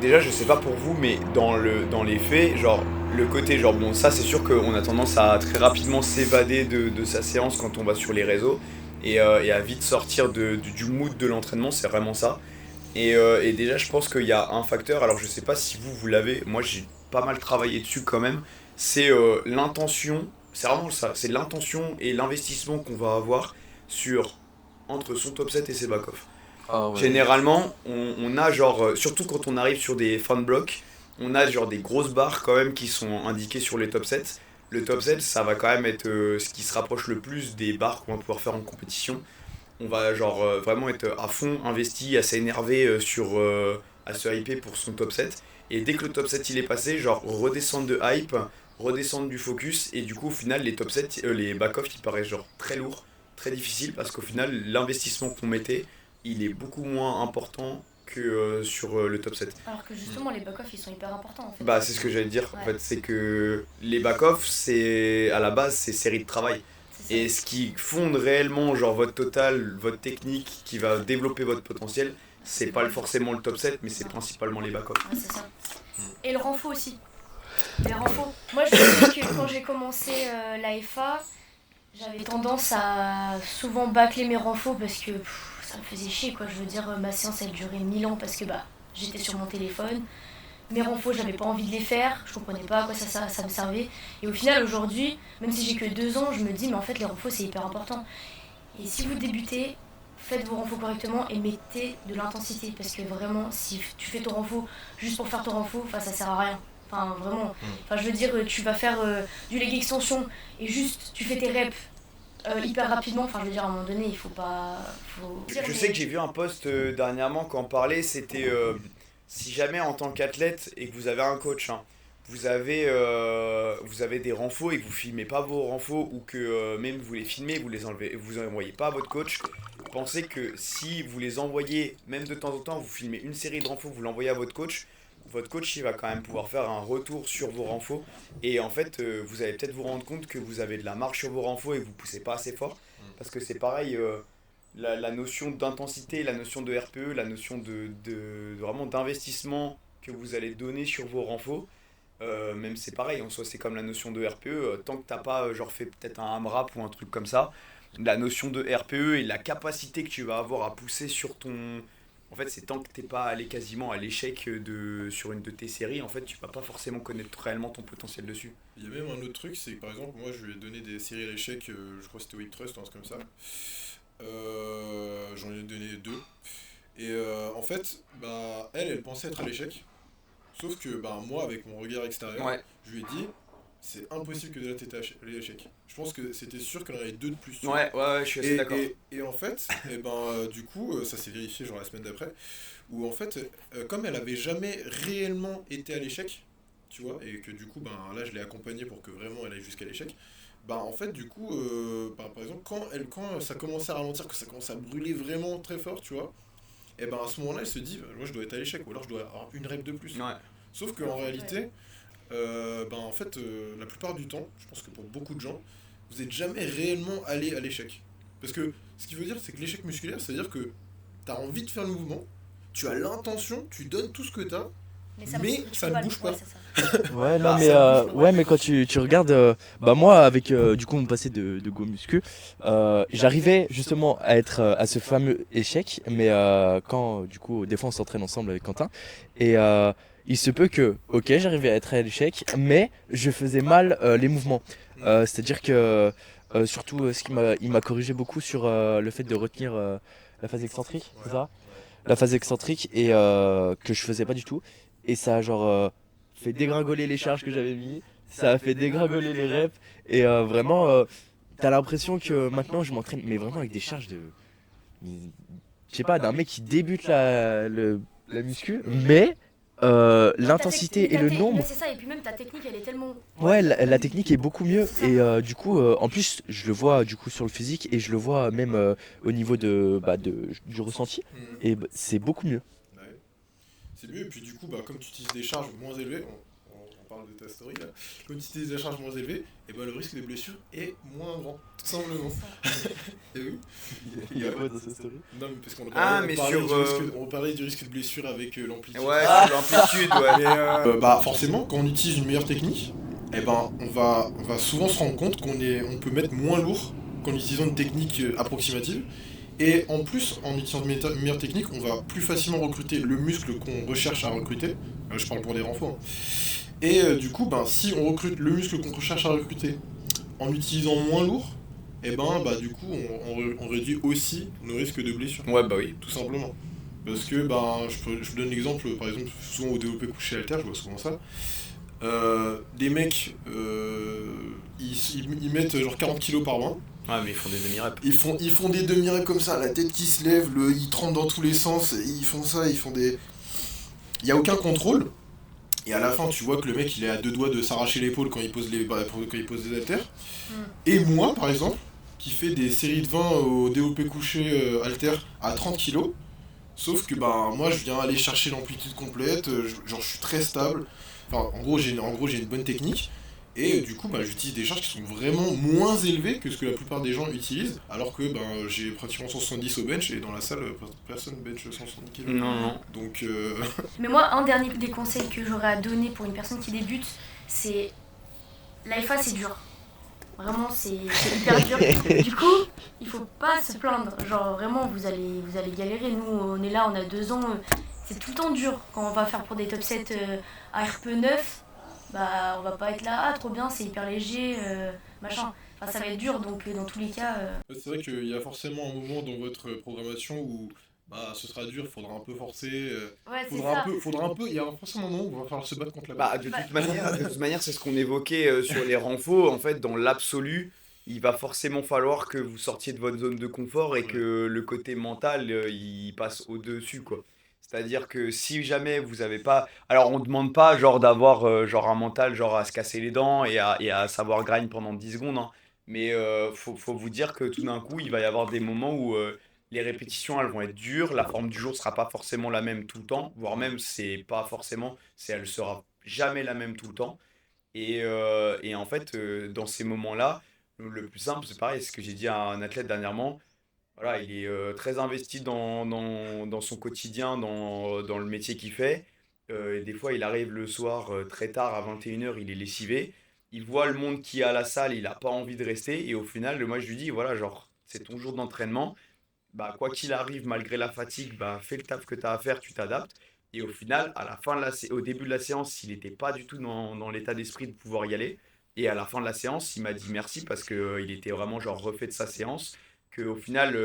Déjà, je sais pas pour vous, mais dans les faits, genre, le côté, genre, bon, ça, c'est sûr qu'on a tendance à très rapidement s'évader de sa séance quand on va sur les réseaux et à vite sortir du mood de l'entraînement, c'est vraiment ça. Et déjà, je pense qu'il y a un facteur, alors je sais pas si vous l'avez, moi j'ai pas mal travaillé dessus quand même, c'est l'intention, c'est vraiment ça, c'est l'intention et l'investissement qu'on va avoir entre son top 7 et ses back-off. Ah ouais. Généralement, on a genre, surtout quand on arrive sur des fan blocks, on a genre des grosses barres quand même qui sont indiquées sur les top 7. Le top 7, ça va quand même être ce qui se rapproche le plus des barres qu'on va pouvoir faire en compétition. On va genre vraiment être à fond investi, à s'énerver à se hyper pour son top 7. Et dès que le top 7 il est passé, genre redescendre de hype, redescendre du focus, et du coup au final les top 7, les back-off ils paraissent genre très lourds, très difficiles, parce qu'au final l'investissement qu'on mettait, il est beaucoup moins important que sur le top 7. Alors que justement, les back-off ils sont hyper importants en fait. Bah c'est ce que j'allais dire, en Ouais. fait, c'est que les back-off, c'est à la base c'est série de travail. C'est ça. Et ce qui fonde réellement genre votre total, votre technique, qui va développer votre potentiel, c'est pas forcément le top 7, mais c'est principalement les back-off. Ouais, c'est ça. Et le renfo aussi. Les renfos. Moi, je sais que quand j'ai commencé la FA, j'avais tendance à souvent bâcler mes renfos parce que ça me faisait chier, quoi. Je veux dire, ma séance elle durait 1000 ans parce que j'étais sur mon téléphone. Mes renfos, j'avais pas envie de les faire, je comprenais pas à quoi ça me servait. Et au final, aujourd'hui, même si j'ai que 2 ans, je me dis, mais en fait, les renfos c'est hyper important. Et si vous débutez, faites vos renfos correctement et mettez de l'intensité. Parce que vraiment, si tu fais ton renfo juste pour faire ton renfo, ça sert à rien. Enfin, vraiment. Enfin, je veux dire, tu vas faire du leg extension et juste tu fais tes reps hyper rapidement. Enfin, je veux dire, à un moment donné, il faut pas. Je sais que j'ai vu un post dernièrement quand on parlait, c'était si jamais en tant qu'athlète et que vous avez un coach, hein, vous avez des renfos et que vous filmez pas vos renfos, ou que même vous les filmez, vous envoyez pas à votre coach, pensez que si vous les envoyez, même de temps en temps, vous filmez une série de renfos, vous l'envoyez à votre coach il va quand même pouvoir faire un retour sur vos renfos, et en fait vous allez peut-être vous rendre compte que vous avez de la marge sur vos renfos et que vous poussez pas assez fort, parce que c'est pareil, la notion d'intensité, la notion de RPE, la notion de vraiment d'investissement que vous allez donner sur vos renfos, même c'est pareil, en soi c'est comme la notion de RPE, tant que t'as pas genre fait peut-être un AMRAP ou un truc comme ça, la notion de RPE et la capacité que tu vas avoir à pousser sur ton... En fait, c'est tant que t'es pas allé quasiment à l'échec sur une de tes séries, en fait, tu vas pas forcément connaître réellement ton potentiel dessus. Il y a même un autre truc, c'est que par exemple, moi je lui ai donné des séries à l'échec, je crois que c'était Whip Trust, un truc comme ça. J'en ai donné 2. Et en fait, bah, elle pensait être à l'échec. Sauf que bah, moi, avec mon regard extérieur, Ouais, je lui ai dit, c'est impossible que Della t'ait à l'échec. Je pense que c'était sûr qu'elle en avait deux de plus, tu vois. ouais, je suis assez d'accord. Et en fait, et ben, du coup, ça s'est vérifié genre la semaine d'après, où en fait, comme elle avait jamais réellement été à l'échec, tu vois, et que du coup, ben, là, je l'ai accompagnée pour que vraiment elle aille jusqu'à l'échec, bah en fait, du coup, par exemple, quand ça commençait à ralentir, que ça commençait à brûler vraiment très fort, tu vois, et ben à ce moment-là, elle se dit, bah, moi je dois être à l'échec, ou alors je dois avoir une rep de plus. Ouais. Sauf Mais en qu'en fait, ouais. réalité, ben en fait, la plupart du temps, je pense que pour beaucoup de gens, vous n'êtes jamais réellement allé à l'échec. Parce que ce qui veut dire, c'est que l'échec musculaire, c'est-à-dire que tu as envie de faire le mouvement, tu as l'intention, tu donnes tout ce que tu as, mais Tu ça peux ne pas bouge ouais, pas. c'est ça. Ouais, non, Bah, mais, Ça bouge pas. ouais, mais quand tu regardes, bah, moi, avec du coup, mon passé de Go Muscu, j'arrivais justement à être à ce fameux échec, mais quand, du coup, des fois, on s'entraîne ensemble avec Quentin, et il se peut que, ok, j'arrivais à être à l'échec, mais je faisais mal les mouvements. C'est-à-dire que, surtout, il m'a corrigé beaucoup sur le fait de retenir la phase excentrique, c'est Ouais, ça? ouais. La phase excentrique, et que je faisais pas du tout. Et ça a genre fait dégringoler les charges que j'avais mis, ça a fait dégringoler les reps, et vraiment, t'as l'impression que maintenant je m'entraîne, mais vraiment avec des charges de, mais, je sais pas, d'un mec qui débute la muscu, mais l'intensité et le Mais nombre, c'est ça, et puis même ta technique, elle est tellement. ouais, la technique est beaucoup mieux. C'est ça. Et du coup, en plus, je le vois du coup sur le physique, et je le vois même au niveau du ressenti, Mhm. et c'est beaucoup mieux. Ouais. C'est mieux, et puis du coup, bah, comme tu utilises des charges moins élevées, on parle de ta story là, comme tu utilises des charges moins élevées, et bah, le risque de blessure est moins grand, tout simplement. C'est ça. Et oui. Il y a Ouais. quoi dans cette story? Non, mais parce qu'on Ah, on mais parlait sur. on parlait du risque de blessure avec l'amplitude. Ouais, Ah, sur l'amplitude, ouais. Mais bah forcément, quand on utilise une meilleure technique, eh ben, on va souvent se rendre compte on peut mettre moins lourd qu'en utilisant une technique approximative. Et en plus, en utilisant une meilleure technique, on va plus facilement recruter le muscle qu'on recherche à recruter. Je parle pour des renforts, hein. Et du coup, ben, si on recrute le muscle qu'on recherche à recruter en utilisant moins lourd, et ben, bah, du coup, on réduit aussi nos risques de blessure, Ouais, bah oui. tout simplement. Parce que, ben, je vous donne l'exemple, par exemple, souvent au développé couché haltère, je vois souvent ça. Des mecs, ils mettent genre 40 kilos par main. Ouais, mais ils font des demi-reps. Ils font des demi-reps comme ça, la tête qui se lève, ils tremblent dans tous les sens, ils font ça, ils font des. Il n'y a aucun contrôle. Et à la fin, tu vois que le mec il est à deux doigts de s'arracher l'épaule quand il pose quand il pose des haltères. Mm. Et moi, par exemple, qui fait des séries de 20 au développé couché haltère à 30 kilos, sauf que bah moi je viens aller chercher l'amplitude complète, genre je suis très stable. Enfin, en gros, j'ai une bonne technique. Et du coup, bah, j'utilise des charges qui sont vraiment moins élevées que ce que la plupart des gens utilisent. Alors que ben, j'ai pratiquement 170 au bench et dans la salle, personne bench 170 kg. Non, non. Donc, Mais moi, un dernier des conseils que j'aurais à donner pour une personne qui débute, c'est. L'AFA, c'est dur. Vraiment, c'est hyper dur. Du coup, il faut pas se plaindre. Genre, vraiment, vous allez galérer. Nous, on est là, on a 2 ans. C'est tout le temps dur. Quand on va faire pour des top 7 à RP9, bah, on va pas être là. Ah, trop bien, c'est hyper léger, machin. Enfin, ça va être dur. Donc, dans tous les cas. c'est vrai qu'il y a forcément un moment dans votre programmation où bah, ce sera dur, il faudra un peu forcer. Ouais, c'est ça. Il y a forcément un moment où il va falloir se battre contre la Bah, balle. de toute manière, c'est ce qu'on évoquait sur les renfos. En fait, dans l'absolu, il va forcément falloir que vous sortiez de votre zone de confort et que le côté mental, il passe au-dessus, quoi. C'est-à-dire que si jamais vous avez pas... Alors, on demande pas, genre, d'avoir genre un mental, genre, à se casser les dents et à savoir grind pendant 10 secondes, hein. Mais faut vous dire que tout d'un coup, il va y avoir des moments où les répétitions, elles vont être dures, la forme du jour sera pas forcément la même tout le temps, voire même, c'est pas forcément, elle sera jamais la même tout le temps. Et en fait, dans ces moments-là, le plus simple, c'est pareil, c'est ce que j'ai dit à un athlète dernièrement. Voilà, il est très investi dans son quotidien, dans le métier qu'il fait. Et des fois, il arrive le soir très tard, à 21 heures, il est lessivé. Il voit le monde qui est à la salle, il n'a pas envie de rester. Et au final, moi, je lui dis, voilà, genre, c'est ton jour d'entraînement. Bah, quoi qu'il arrive, malgré la fatigue, bah, fais le taf que tu as à faire, tu t'adaptes. Et au final, à la fin de au début de la séance, il n'était pas du tout dans l'état d'esprit de pouvoir y aller. Et à la fin de la séance, il m'a dit merci parce que il était vraiment genre refait de sa séance, qu'au final,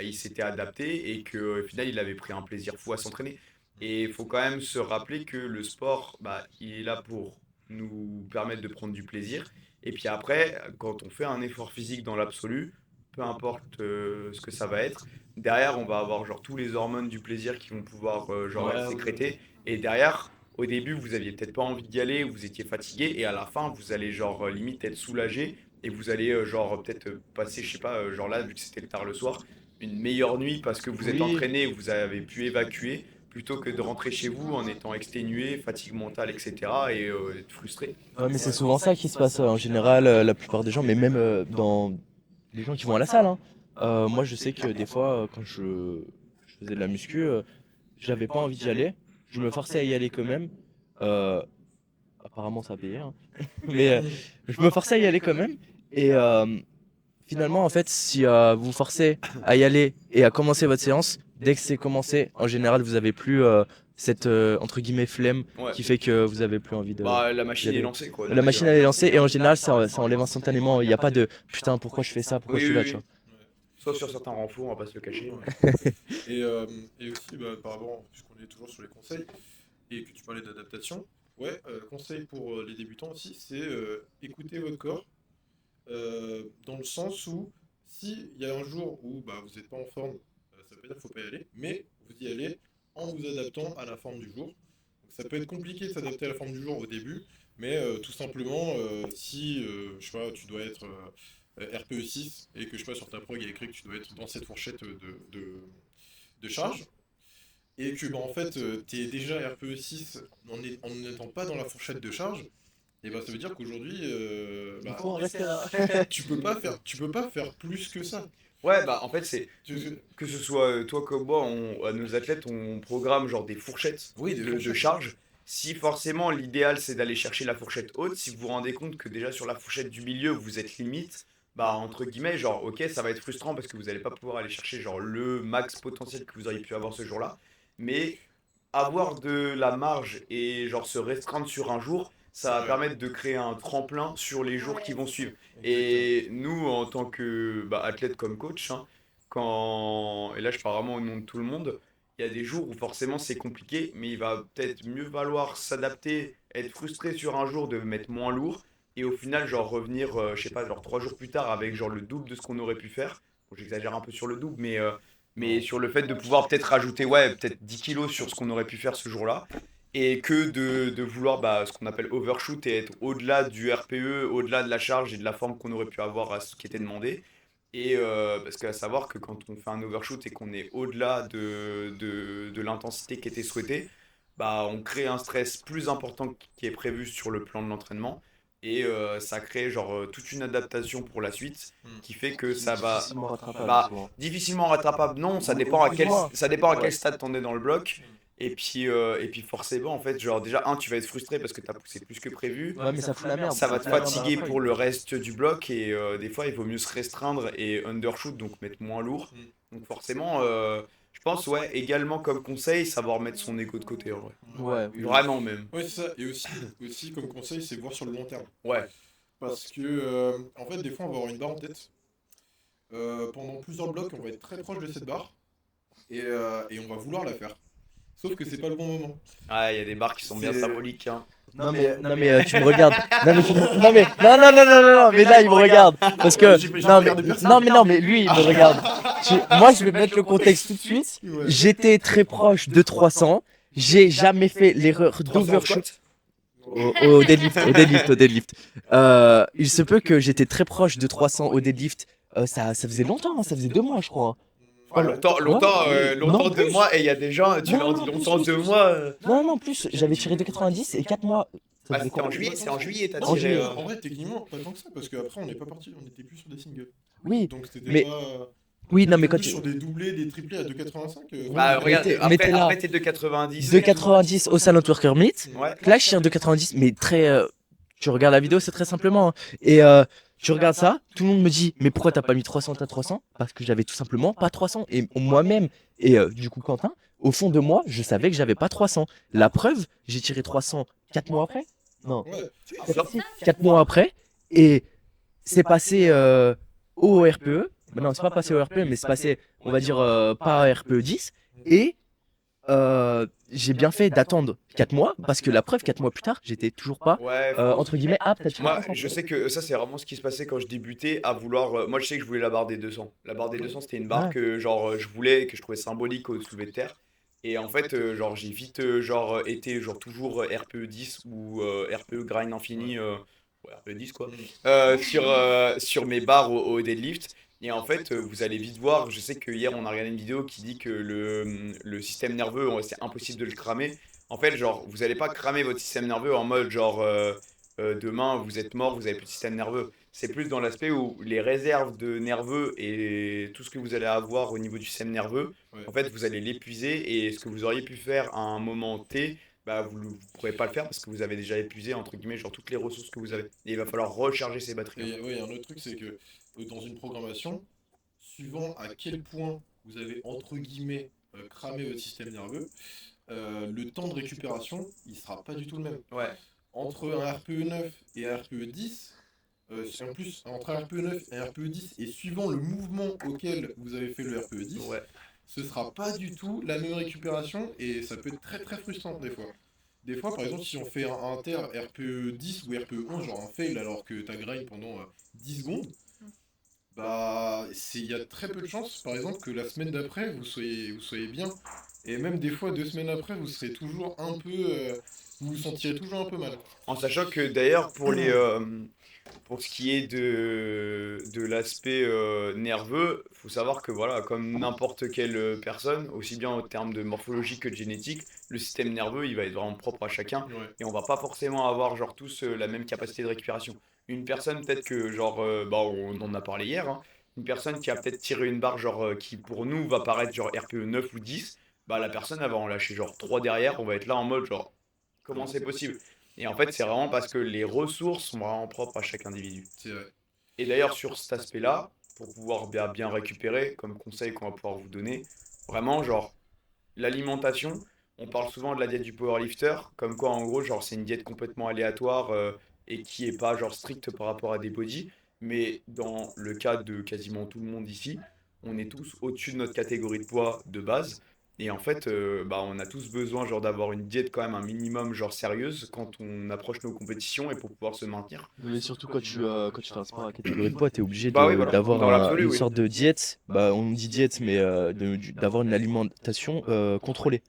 il s'était adapté et qu'au final, il avait pris un plaisir fou à s'entraîner. Et il faut quand même se rappeler que le sport, bah, il est là pour nous permettre de prendre du plaisir. Et puis après, quand on fait un effort physique dans l'absolu, peu importe ce que ça va être, derrière, on va avoir genre tous les hormones du plaisir qui vont pouvoir genre être Ouais, sécrétées. Et derrière, au début, vous aviez peut-être pas envie d'y aller, vous étiez fatigué, et à la fin, vous allez genre limite être soulagé, et vous allez genre peut-être passer, je sais pas, genre là, vu que c'était tard le soir, une meilleure nuit parce que vous êtes oui. entraîné, vous avez pu évacuer, plutôt que de rentrer chez vous en étant exténué, fatigue mentale, etc., et être frustré. Ouais, mais c'est souvent ça qui se passe en général, la plupart des gens, mais même dans les gens qui vont à la salle, hein. Moi, je sais que des fois, quand je faisais de la muscu, j'avais pas envie d'y aller. Je me forçais à y aller quand même. Euh, Apparemment, ça a payé, hein. Mais je me forçais à y aller quand même. Et finalement, en fait, si vous vous forcez à y aller et à commencer votre séance, dès que c'est commencé, en général, vous avez plus cette entre guillemets flemme Ouais. qui fait que vous avez plus envie de. Bah, la machine d'y est aller. lancée, quoi. La Donc, machine elle est lancée et en général, ça enlève instantanément. Il n'y a pas de putain, pourquoi je fais ça, pourquoi Oui, je suis oui, là, oui. tu vois. Ouais. Sauf sur certains renforts, on va pas se le cacher. Ouais. Et aussi, par rapport, puisqu'on est toujours sur les conseils, et que tu parlais d'adaptation, ouais, conseil pour les débutants aussi, c'est écouter votre corps, dans le sens où, s'il y a un jour où bah, vous n'êtes pas en forme, ça veut pas dire qu'il ne faut pas y aller, mais vous y allez en vous adaptant à la forme du jour. Donc, ça peut être compliqué de s'adapter à la forme du jour au début, mais tout simplement, si je sais pas, tu dois être RPE 6 et que je sais pas, sur ta prog, il y a écrit que tu dois être dans cette fourchette de charge, et que bah, en fait tu es déjà RPE 6 en n'étant pas dans la fourchette de charge, et bah, ça veut dire qu'aujourd'hui Il faut en rester là. tu peux pas faire plus que ça. Ouais, bah en fait, c'est Tu- que ce soit toi comme moi, à nos athlètes, on programme genre des fourchettes Oui, des de fourchettes. charge. Si forcément l'idéal c'est d'aller chercher la fourchette haute, si vous vous rendez compte que déjà sur la fourchette du milieu vous êtes limite, bah entre guillemets, genre ok, ça va être frustrant parce que vous n'allez pas pouvoir aller chercher genre le max potentiel que vous auriez pu avoir ce jour-là. Mais avoir de la marge et genre se restreindre sur un jour, ça va permettre de créer un tremplin sur les jours qui vont suivre. Et nous, en tant que bah, athlète comme coach, hein, et là je parle vraiment au nom de tout le monde, il y a des jours où forcément c'est compliqué, mais il va peut-être mieux valoir s'adapter, être frustré sur un jour de mettre moins lourd, et au final genre revenir, je sais pas, genre 3 jours plus tard avec genre le double de ce qu'on aurait pu faire. Bon, j'exagère un peu sur le double, mais sur le fait de pouvoir peut-être rajouter, ouais, peut-être 10 kilos sur ce qu'on aurait pu faire ce jour-là, et que de vouloir bah, ce qu'on appelle overshoot et être au-delà du RPE, au-delà de la charge et de la forme qu'on aurait pu avoir à ce qui était demandé. Et parce qu'à savoir que quand on fait un overshoot et qu'on est au-delà de l'intensité qui était souhaitée, bah, on crée un stress plus important qui est prévu sur le plan de l'entraînement. Et ça crée genre toute une adaptation pour la suite qui fait que ça va Difficilement rattrapable, bah, souvent. difficilement rattrapable, non, ça dépend à ça dépend à quel stade t'en es dans le bloc. Et puis forcément, en fait, genre déjà, tu vas être frustré parce que t'as poussé plus que prévu. Ouais, mais ça fout la merde. Ça va fout te la merde dans la fatiguer feuille. pour le reste du bloc et des fois, il vaut mieux se restreindre et undershoot, donc mettre moins lourd. Donc forcément, je pense, ouais, également comme conseil, savoir mettre son ego de côté, en vrai. Ouais, oui. Vraiment même. Ouais, c'est ça. Et aussi comme conseil, c'est voir sur le long terme. Ouais. Parce que, en fait, des fois, on va avoir une barre en tête. Pendant plusieurs blocs, on va être très proche de cette barre. Et on va vouloir la faire. Sauf que c'est pas le bon moment. Ah, il y a des barres qui sont bien C'est- symboliques, hein. Non mais tu me regardes. Non mais non mais là il me regarde parce que non mais lui il me regarde. Moi je vais mettre le contexte tout de suite. Ouais. J'étais très proche de 300. J'ai jamais fait l'erreur d'overshoot au deadlift. Il se peut que j'étais très proche de 300 au deadlift. Ça faisait longtemps, hein, ça faisait 2 mois je crois. Ouais, longtemps, Non, 2 mois, et il y a des gens, tu leur dis longtemps, 2 mois. Non, plus, j'avais tiré 2,90 et 4 mois. Ça Bah, faisait c'était en quoi juillet, c'est en juillet, t'as Non, tiré. juillet. en vrai, techniquement, pas tant que ça, parce qu'après, on n'est pas parti, on était plus sur des singles. Oui, Donc c'était mais- pas. oui, non mais plus quand tu... sur des doublés, des triplés à 2,85. Bah, mais regarde, t'es là. après t'es 2,90. 2,90 au Salon Worker Meet. Ouais. Là, je tire 2,90, mais très. Tu regardes la vidéo, c'est très simplement, hein. Et tu regardes ça, tout le monde me dit, mais pourquoi t'as pas mis 300 à 300? Parce que j'avais tout simplement pas 300. Et moi-même, et du coup, Quentin, au fond de moi, je savais que j'avais pas 300. La preuve, j'ai tiré 300 4 mois après. Non, Ouais. 4 mois après. Et c'est passé au RPE. bah non, c'est pas passé au RPE, mais c'est passé, on va dire, pas à RPE 10. Et j'ai bien fait d'attendre 4 mois, parce que la preuve, 4 mois plus tard, j'étais toujours pas, Ouais, entre guillemets, apte à tirer moi, 300. je sais que ça, c'est vraiment ce qui se passait quand je débutais à vouloir. Moi, je sais que je voulais la barre des 200. La barre des 200, c'était une barre Ouais. que, genre, je voulais, que je trouvais symbolique au soulevé de terre. Et en fait, genre, j'ai vite, genre, été, genre, toujours RPE 10 ou RPE grind infini, ouais, RPE 10, quoi, sur mes barres au deadlift. Et en fait, vous allez vite voir, je sais que hier, on a regardé une vidéo qui dit que le système nerveux, c'est impossible de le cramer. En fait, genre, vous n'allez pas cramer votre système nerveux en mode, genre, demain, vous êtes mort, vous avez plus de système nerveux. C'est plus dans l'aspect où les réserves de nerveux et tout ce que vous allez avoir au niveau du système nerveux, Ouais. en fait, vous allez l'épuiser et ce que vous auriez pu faire à un moment T, bah, vous ne pourrez pas le faire parce que vous avez déjà épuisé, entre guillemets, genre toutes les ressources que vous avez. Et il va falloir recharger ces batteries. Et ouais, un autre truc, c'est que dans une programmation, suivant à quel point vous avez entre guillemets cramé votre système nerveux, le temps de récupération, il sera pas du tout le même. Ouais, Entre un RPE 9 et un RPE 10, c'est en plus entre un RPE 9 et un RPE 10, et suivant le mouvement auquel vous avez fait le RPE 10, ouais. ce sera pas du tout la même récupération, et ça peut être très très frustrant des fois. Des fois, par exemple, si on fait un inter RPE 10 ou RPE 11, genre un fail alors que t'as grind pendant 10 secondes, bah il y a très peu de chances, par exemple, que la semaine d'après, vous soyez bien. Et même des fois, 2 semaines après, vous serez toujours un peu... vous vous sentirez toujours un peu mal. En sachant que d'ailleurs, pour ce qui est de l'aspect nerveux, faut savoir que voilà, comme n'importe quelle personne, aussi bien en termes de morphologie que de génétique, le système nerveux, il va être vraiment propre à chacun Ouais. et on va pas forcément avoir genre tous la même capacité de récupération. Une personne peut-être que genre, bah on en a parlé hier, hein, une personne qui a peut-être tiré une barre genre qui pour nous va paraître genre RPE 9 ou 10, bah la personne elle va en lâcher genre 3 derrière, on va être là en mode genre comment c'est possible? Et en fait, c'est vraiment parce que les ressources sont vraiment propres à chaque individu. C'est vrai. Et d'ailleurs, sur cet aspect-là, pour pouvoir bien récupérer, comme conseil qu'on va pouvoir vous donner, vraiment, genre, l'alimentation, on parle souvent de la diète du powerlifter, comme quoi, en gros, genre, c'est une diète complètement aléatoire et qui est pas, genre, stricte par rapport à des bodies. Mais dans le cas de quasiment tout le monde ici, on est tous au-dessus de notre catégorie de poids de base. Et en fait, bah, on a tous besoin genre d'avoir une diète quand même un minimum genre sérieuse quand on approche nos compétitions et pour pouvoir se maintenir. Mais surtout quand tu fais un sport à catégorie de poids, t'es obligé Bah oui, voilà, d'avoir dans l'absolu, une oui. sorte de diète. Bah, on dit diète, mais d'avoir une alimentation contrôlée.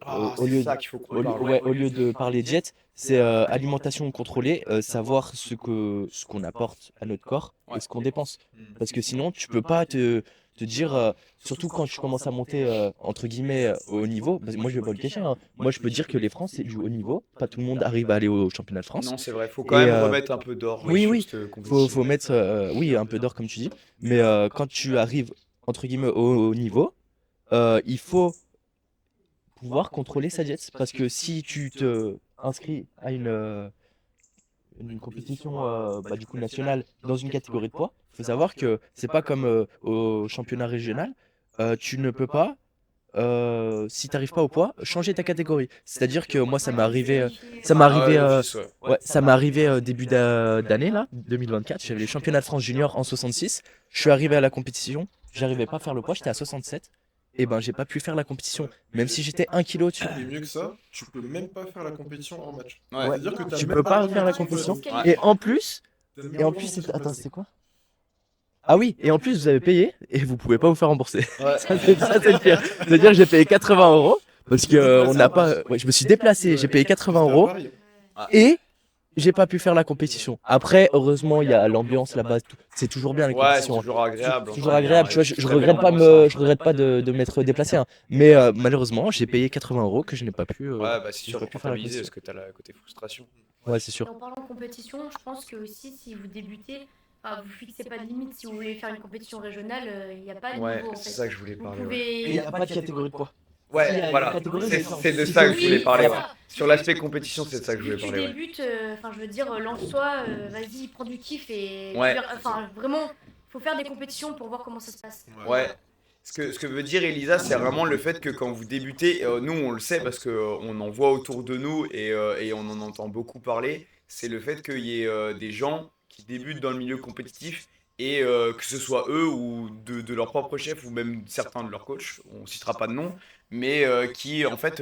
Ah, Au c'est lieu, ça qu'il faut qu'on au, lieu- parle, ouais, ouais. au lieu de parler diète, c'est alimentation contrôlée, savoir ce qu'on apporte à notre corps et Ouais. ce qu'on dépense. Mm. Parce que sinon, tu peux pas te dire, surtout quand tu commences à monter entre guillemets au haut niveau. Parce que moi, je vais pas le cacher, hein. Moi, je peux dire que les France, c'est du haut niveau. Pas tout le monde arrive à aller au championnat de France. Non, c'est vrai, faut quand Et même remettre un peu d'or oui, sur oui, cette faut compétition. mettre oui, un peu d'or, comme tu dis. Mais quand tu arrives entre guillemets au haut niveau, il faut pouvoir contrôler sa diète. Parce que si tu te inscris à une compétition bah, du coup nationale dans une catégorie de poids, il faut savoir que c'est pas comme au championnat régional. Tu ne peux pas, si tu n'arrives pas au poids, changer ta catégorie. C'est-à-dire que moi, ça m'est arrivé, Ah ouais, d'office, ouais. ouais, ça m'est arrivé début d'année là, 2024. J'avais les championnats de France junior en 66. Je suis arrivé à la compétition, j'arrivais pas à faire le poids, j'étais à 67. Et ben, j'ai pas pu faire la compétition, même si j'étais 1 kilo au-dessus. Et mieux que ça, tu peux même pas faire la compétition hors match. Ouais. C'est-à-dire que t'as Tu même peux pas le faire la droit de compétition. disqualifier. Et en plus, attends, c'était quoi? Ah oui, et en plus, vous avez payé et vous pouvez pas vous faire rembourser. Ouais. Ça, c'est le pire. C'est-à-dire que j'ai payé 80 euros parce que on n'a pas. Ouais, je me suis déplacé, j'ai payé 80 euros et j'ai pas pu faire la compétition. Après, heureusement, il y a l'ambiance là-bas. C'est toujours bien les Ouais, c'est compétitions, hein. toujours agréable. Toujours enfin, agréable. Tu vois, je regrette pas je regrette pas de m'être déplacé, hein. Mais malheureusement, j'ai payé 80 euros que je n'ai pas pu. Ouais, bah c'est j'ai sûr, pas pu faire la rentabiliser compétition. parce que t'as le côté frustration. Ouais, c'est Et sûr. en parlant de compétition, je pense que aussi si vous débutez, vous fixez pas de limite. Si vous voulez faire une compétition régionale, il n'y a pas de Ouais, niveau en c'est fait. ça que je voulais Vous parler. Ouais, pouvez. Et il n'y a pas de catégorie de poids. Si, il y ouais a voilà, une catégorie, c'est mais ça, c'est de si ça tu que je voulais Oui, parler. c'est Ouais. ça. Sur l'aspect compétition, c'est de ça que je Si voulais tu parler. Ouais. débutes, enfin je veux dire, lance-toi, vas-y, prends du kiff et Ouais. enfin vraiment, faut faire des compétitions pour voir comment ça se passe. Ouais. Ce que veut dire Elisa, c'est vraiment le fait que quand vous débutez, nous on le sait parce qu'on en voit autour de nous et on en entend beaucoup parler, c'est le fait qu'il y ait des gens qui débutent dans le milieu compétitif et que ce soit eux ou de leur propre chef ou même certains de leurs coachs, on citera pas de nom, mais qui en fait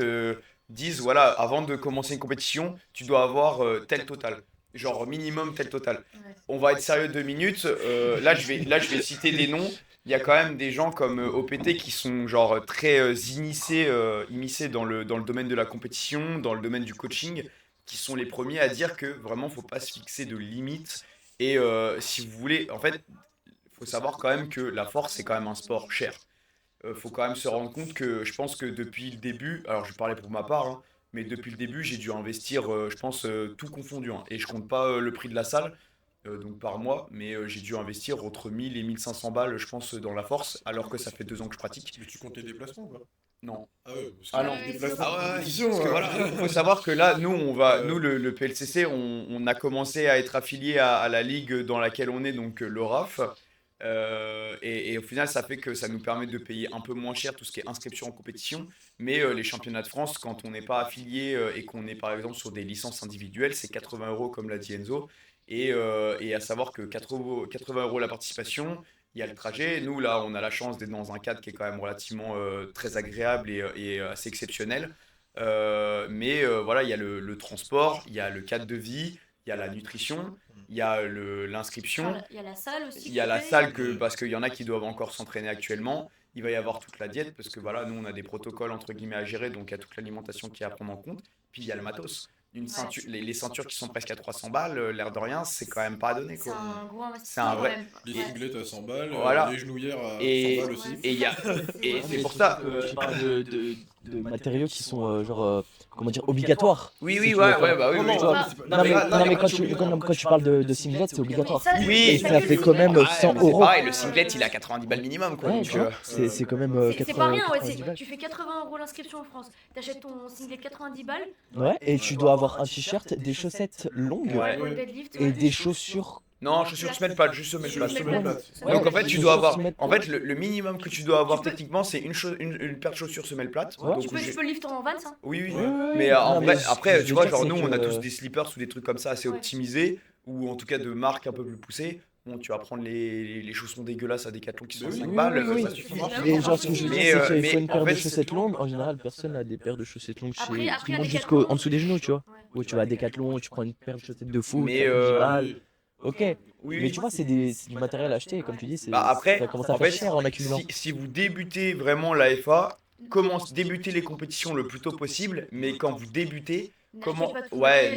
disent voilà, avant de commencer une compétition, tu dois avoir tel total. Genre minimum tel total. Ouais. On va être sérieux 2 minutes. Là, je vais citer des noms. Il y a quand même des gens comme OPT qui sont genre très immiscés dans le domaine de la compétition, dans le domaine du coaching, qui sont les premiers à dire que vraiment faut pas se fixer de limites. Et si vous voulez, en fait, il faut savoir quand même que la force c'est quand même un sport cher. Faut quand même se rendre compte que je pense que depuis le début, alors je parlais pour ma part, hein, mais depuis le début j'ai dû investir, je pense, tout confondu, hein, et je compte pas le prix de la salle, donc par mois, mais j'ai dû investir entre 1000 et 1500 balles, je pense, dans la force, alors que ça fait 2 ans que je pratique. Mais tu comptes les déplacements ou pas? Non. Ah ouais, parce que Ah non. les déplacements Ah de ouais, ouais, compétition, parce que voilà, faut savoir que là, nous le PLCC, on a commencé à être affilié à la ligue dans laquelle on est, donc le RAF. Et au final, ça fait que ça nous permet de payer un peu moins cher tout ce qui est inscription en compétition. Mais les championnats de France, quand on n'est pas affilié et qu'on est par exemple sur des licences individuelles, c'est 80 euros comme l'a dit Enzo. Et à savoir que 80 euros la participation, il y a le trajet. Nous, là, on a la chance d'être dans un cadre qui est quand même relativement très agréable et assez exceptionnel. Mais voilà, il y a le transport, il y a le cadre de vie, il y a la nutrition, il y a l'inscription. Il y a la salle aussi. Il y a la salle parce qu'il y en a qui doivent encore s'entraîner actuellement. Il va y avoir toute la diète parce que voilà, nous on a des protocoles entre guillemets à gérer, donc il y a toute l'alimentation qui est à prendre en compte. Puis il y a le matos. Une ceinture, les ceintures qui sont presque à 300 balles, l'air de rien, c'est quand même pas à donner C'est quoi. un gros C'est investissement un quand vrai. même. les Ouais. singlettes à 100 balles, Voilà. les genouillères à 100 Et balles aussi. et il y a et Ouais. c'est Mais pour tu ça. tu parles de matériaux qui sont comment dire, obligatoires. Oui, Si oui, tu ouais, veux ouais, faire. bah oui, Non, oui. non, Ah. c'est pas- Non mais, là, non, mais là, quand tu parles de singlet, c'est Mais obligatoire. ça, Oui, Et c'est ça pas que fait le quand même singlet. 100 Ouais, mais c'est euros. pareil, le singlet il est à 90 balles minimum quoi. Ouais, Donc, tu vois, c'est quand même C'est pas rien, ouais, 90 balles. tu fais 80 euros l'inscription en France. T'achètes ton singlet 90 balles. Ouais, et tu dois avoir un t-shirt, des chaussettes longues Ouais. Pour le deadlift. et Ouais. des chaussures. Non, chaussures semelle plate, juste semelle plate. Semelle Semelle plate. plate. Donc en fait, des tu dois chaussures avoir. semelles En plates. fait, le minimum que tu dois avoir techniquement, c'est une paire de chaussures semelle plate. Ouais. Donc, Tu peux le lift en Vans, hein. oui, oui. Ouais, ouais, Mais ouais. en Non, vrai, mais ce que après, je tu veux vois, dire, genre c'est nous, on a tous que des slippers ou des trucs comme ça assez Ouais. optimisés, ou en tout cas de marques un peu plus poussées. Bon, tu vas prendre les chaussons dégueulasses à Decathlon qui sont à Mais oui, 5 oui, balles, oui, ça oui. suffit. Mais genre ce que je veux dire, Mais, c'est qu'il faut mais une en paire de fait, chaussettes longues. En général, personne n'a des paires de chaussettes longues Après, qui après, à montent Decathlon, en dessous des genoux, tu vois. Ouais. Ou tu vas à Decathlon, tu prends une paire de chaussettes de foot, Mais, 10 balles. Oui. Ok. oui, Mais oui. tu vois, c'est du matériel acheté, et comme tu dis, Bah après, ça commence en à faire fait, cher en accumulant. si vous débutez vraiment la FA, débutez les compétitions le plus tôt possible, mais quand vous débutez,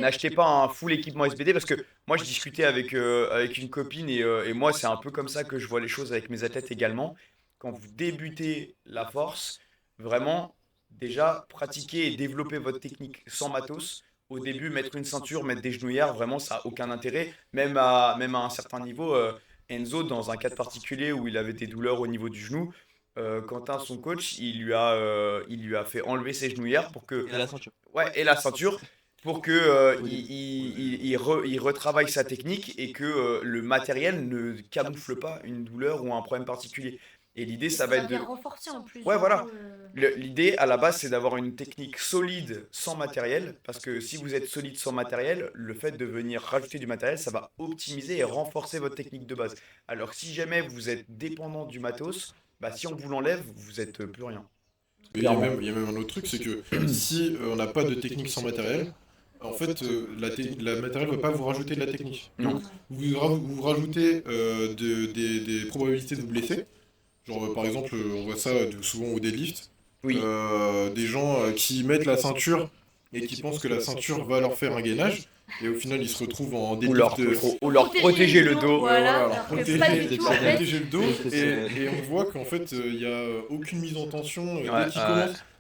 n'achetez pas un full équipement SBD parce que moi je discutais avec une copine et moi c'est un peu comme ça que je vois les choses avec mes athlètes également. Quand vous débutez la force, vraiment déjà pratiquer et développer votre technique sans matos. Au début, mettre une ceinture, mettre des genouillères, vraiment ça n'a aucun intérêt. Même à un certain niveau, Enzo, dans un cas particulier où il avait des douleurs au niveau du genou, Quentin, son coach, il lui a fait enlever ses genouillères pour que. Et la ceinture. Ouais, et la ceinture pour que il retravaille sa technique et que le matériel ne camoufle pas une douleur ou un problème particulier. Et l'idée, ça va être de. bien renforcer en plus. Ouais, du voilà. coup, L'idée à la base, c'est d'avoir une technique solide sans matériel, parce que si vous êtes solide sans matériel, le fait de venir rajouter du matériel, ça va optimiser et renforcer votre technique de base. Alors que si jamais vous êtes dépendant du matos, bah si on vous l'enlève, vous êtes plus rien. Mais il y a même un autre truc, c'est que si on n'a pas de technique sans matériel, en fait, la matériel ne va pas vous rajouter de la technique. Non. Donc, vous rajoutez des probabilités de vous blesser. Genre, par exemple, on voit ça souvent au deadlift. Oui. Des gens qui mettent la ceinture et qui pensent que la ceinture va leur faire un gainage. Et au final, ils se retrouvent en Ou leur, deadlift. ou leur protéger le dos. Voilà, Voilà, alors que protéger, pas du tout, en fait. protéger le dos. C'est- Et on voit qu'en fait, il n'y a aucune mise en tension. Ouais,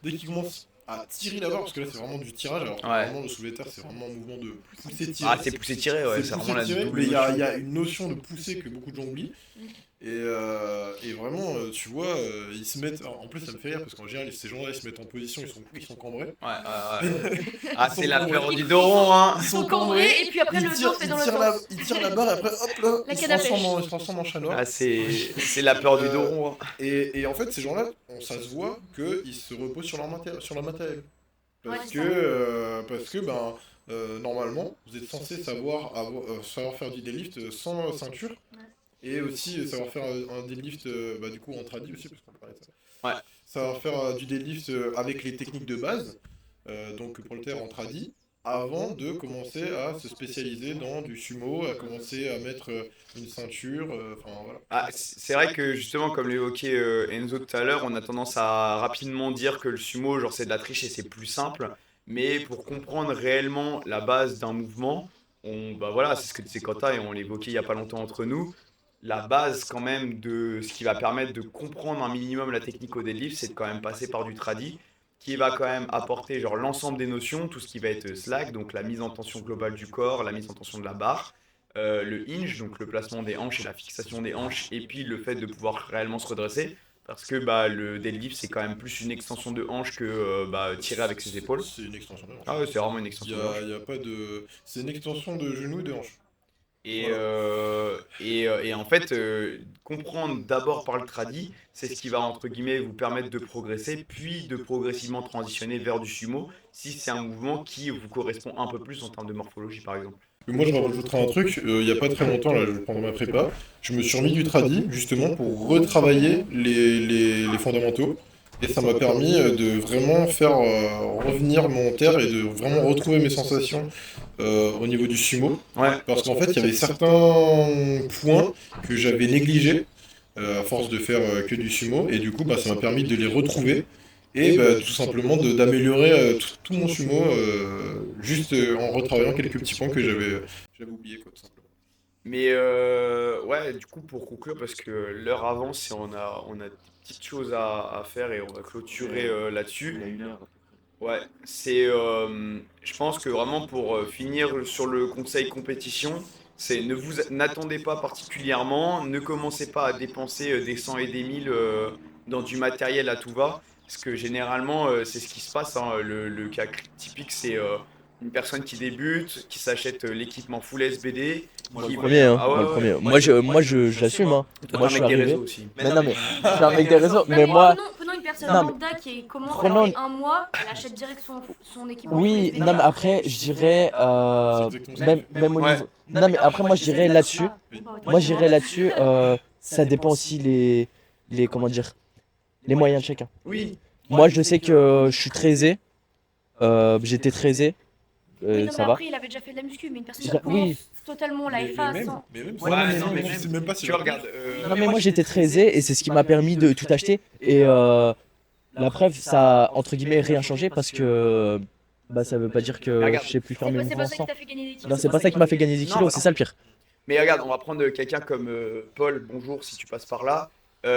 Dès qu'il commence à tirer la barre, parce que là, c'est vraiment du tirage. Alors, que Ouais. vraiment, le soulevé de terre, c'est vraiment un mouvement de pousser-tirer. Ah, c'est poussé-tiré, ouais, c'est poussé, vraiment la tiré, double mais il y notion. a une notion de pousser que beaucoup de gens oublient. Et vraiment, tu vois, ils se mettent. En plus, ça me fait rire parce qu'en général, ces gens-là, ils se mettent en position, ils sont cambrés. Ouais. Ah, c'est la peur du dos rond, hein. Ils Ils sont cambrés et puis après ils le tirent, dos fait ils dans le tirent sens. ils tirent la barre et après, hop là, La ils se canne à pêche. transforment en chat noir. Ah, c'est la peur du dos rond, hein. Et en fait, ces gens-là, ça se voit qu'ils se reposent sur leur matériel. Ouais, Parce c'est que normalement, vous êtes censé savoir faire du deadlift sans ceinture. Et aussi savoir faire un deadlift du coup en tradi aussi, parce qu'on parlait de ça. Ouais. Savoir faire du deadlift avec les techniques de base, donc pour le terre en tradi, avant de commencer à se spécialiser dans du sumo, à commencer à mettre une ceinture, enfin voilà. Ah, c'est vrai que justement, comme l'évoquait Enzo tout à l'heure, on a tendance à rapidement dire que le sumo, genre c'est de la triche et c'est plus simple. Mais pour comprendre réellement la base d'un mouvement, bah voilà, c'est ce que disait Quentin et on l'évoquait il y a pas longtemps entre nous. La base quand même de ce qui va permettre de comprendre un minimum la technique au deadlift, c'est de quand même passer par du tradi, qui va quand même apporter genre l'ensemble des notions, tout ce qui va être slack, donc la mise en tension globale du corps, la mise en tension de la barre, le hinge, donc le placement des hanches et la fixation des hanches, et puis le fait de pouvoir réellement se redresser. Parce que bah, le deadlift, c'est quand même plus une extension de hanche que tirer avec ses épaules. C'est une extension de hanche. Ah ouais, c'est vraiment une Il y extension de hanche. a pas de... C'est une extension de genou et de hanche. Et, Voilà. et en fait, comprendre d'abord par le tradi, c'est ce qui va, entre guillemets, vous permettre de progresser, puis de progressivement transitionner vers du sumo, si c'est un mouvement qui vous correspond un peu plus en termes de morphologie, par exemple. Moi, je rajouterai un truc, il n'y a pas très longtemps, là, pendant ma prépa, je me suis remis du tradi, justement, pour retravailler les fondamentaux. Et ça m'a permis de vraiment faire revenir mon terre et de vraiment retrouver mes sensations au niveau du sumo. Ouais. Parce qu'en fait, il y avait certains points que j'avais négligés à force de faire que du sumo. Et du coup, ça m'a permis de les retrouver. Et tout simplement d'améliorer tout mon sumo juste en retravaillant quelques petits points que j'avais oubliés, quoi, tout simplement. Mais ouais, du coup, pour conclure, parce que l'heure avance et on a des petites choses à faire et on va clôturer là-dessus. Il y a une heure. Ouais, je pense que vraiment pour finir sur le conseil compétition, c'est n'attendez pas particulièrement, ne commencez pas à dépenser des 100 et des 1000 dans du matériel à tout va, parce que généralement c'est ce qui se passe, hein. Le cas typique c'est une personne qui débute, qui s'achète l'équipement full SBD, Moi qui le premier, hein. ah ouais, Moi le ouais. premier. J'assume, hein. Toi, Moi t'es je un suis mec des arrivé. réseaux aussi. Mais non, mais je suis un mec des réseaux. Non, Mais moi, prenons une personne non, mais- lambda qui commence Prenons après une- un mois, elle achète direct son équipement. oui, USB. non, mais après, je dirais, C'est exactement ça. même au Ouais. niveau. Non, mais après, moi je dirais là-dessus. Moi je dirais là-dessus, ça dépend aussi comment dire, les moyens de chacun. Oui, Moi je sais que je suis très aisé. J'étais très aisé. Oui, non, mais Ça va. après, il avait déjà fait de la muscu, mais une personne qui Oui. commence totalement la FA mais sans. même, Ouais, non, mais je sais même pas si tu regardes. Non mais moi j'étais très aisé et c'est ce qui m'a permis de tout acheter et la preuve ça a entre guillemets rien changé parce que ça veut pas dire que Regarde. je sais plus faire mes C'est mouvements pas ça qui sans. t'a fait gagner des kilos. Non c'est pas ça qui m'a fait gagner 10 Non, kilos, bah c'est ça le pire. Mais regarde, on va prendre quelqu'un comme Paul, bonjour si tu passes par là, qui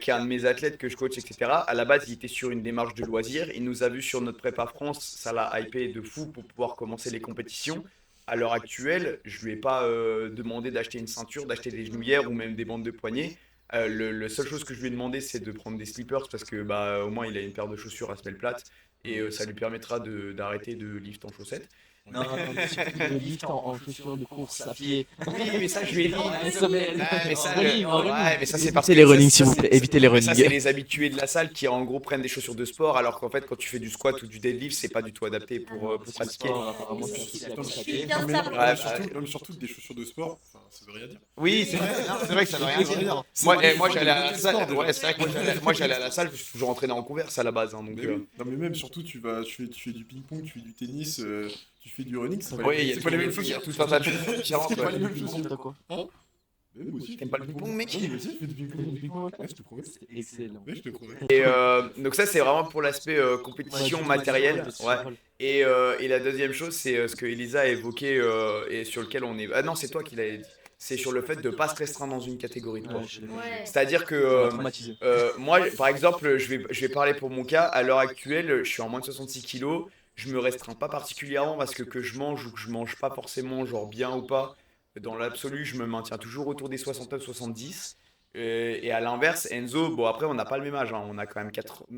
est un de mes athlètes que je coach, etc. À la base, il était sur une démarche de loisir. Il nous a vu sur notre prépa France, ça l'a hypé de fou pour pouvoir commencer les compétitions. À l'heure actuelle, je lui ai pas demandé d'acheter une ceinture, d'acheter des genouillères ou même des bandes de poignets. La seule chose que je lui ai demandé, c'est de prendre des slippers parce que au moins il a une paire de chaussures à semelle plate et ça lui permettra d'arrêter de lift en chaussettes. Non, le lift en chaussures de course à pied. Oui, mais ça, je lui ai dit. Mais ça, running, en running. ouais, mais ça, c'est parce que Évitez les running ça, s'il vous plaît, évitez les mais ça, c'est running. les habitués de la salle qui, en gros, prennent des chaussures de sport, alors qu'en fait, quand tu fais du squat ou du deadlift, c'est pas du tout adapté pour pratiquer. Bien mais, ça. même surtout des chaussures de sport, enfin, ça veut rien dire. Oui, c'est vrai, non, c'est vrai que ça veut rien dire. Moi, j'allais à la salle. Ouais, c'est vrai que moi, j'allais à la salle, je suis toujours entraîné en converse à la base. Hein, donc, Mais oui. Non mais même surtout tu fais du ping-pong, tu fais du tennis, tu fais du running, c'est ouais, c'est pas les mêmes choses. il y a tout un tas de choses différentes. C'est pas Ouais. les mêmes choses. Quoi. Mais moi aussi, je T'aimes fais pas du le ping-pong, mec? Oui, moi aussi, je fais du ping-pong. Ouais, je te promets. C'est excellent. Ouais, je te promets. Et donc ça, c'est vraiment pour l'aspect compétition matérielle. Ouais. Et la deuxième chose, c'est ce que Elisa a évoqué et sur lequel on est. Ah non, c'est toi qui l'avais dit. C'est sur le fait de ne pas se restreindre dans une catégorie de poids. Ouais. C'est-à-dire que Traumatisé. moi, par exemple, je vais parler pour mon cas. À l'heure actuelle, je suis en moins de 66 kilos. Je me restreins pas particulièrement parce que je mange ou que je mange pas forcément genre bien ou pas. Dans l'absolu, je me maintiens toujours autour des 69-70. Et à l'inverse, Enzo, bon après on n'a pas le même âge, hein, on a quand même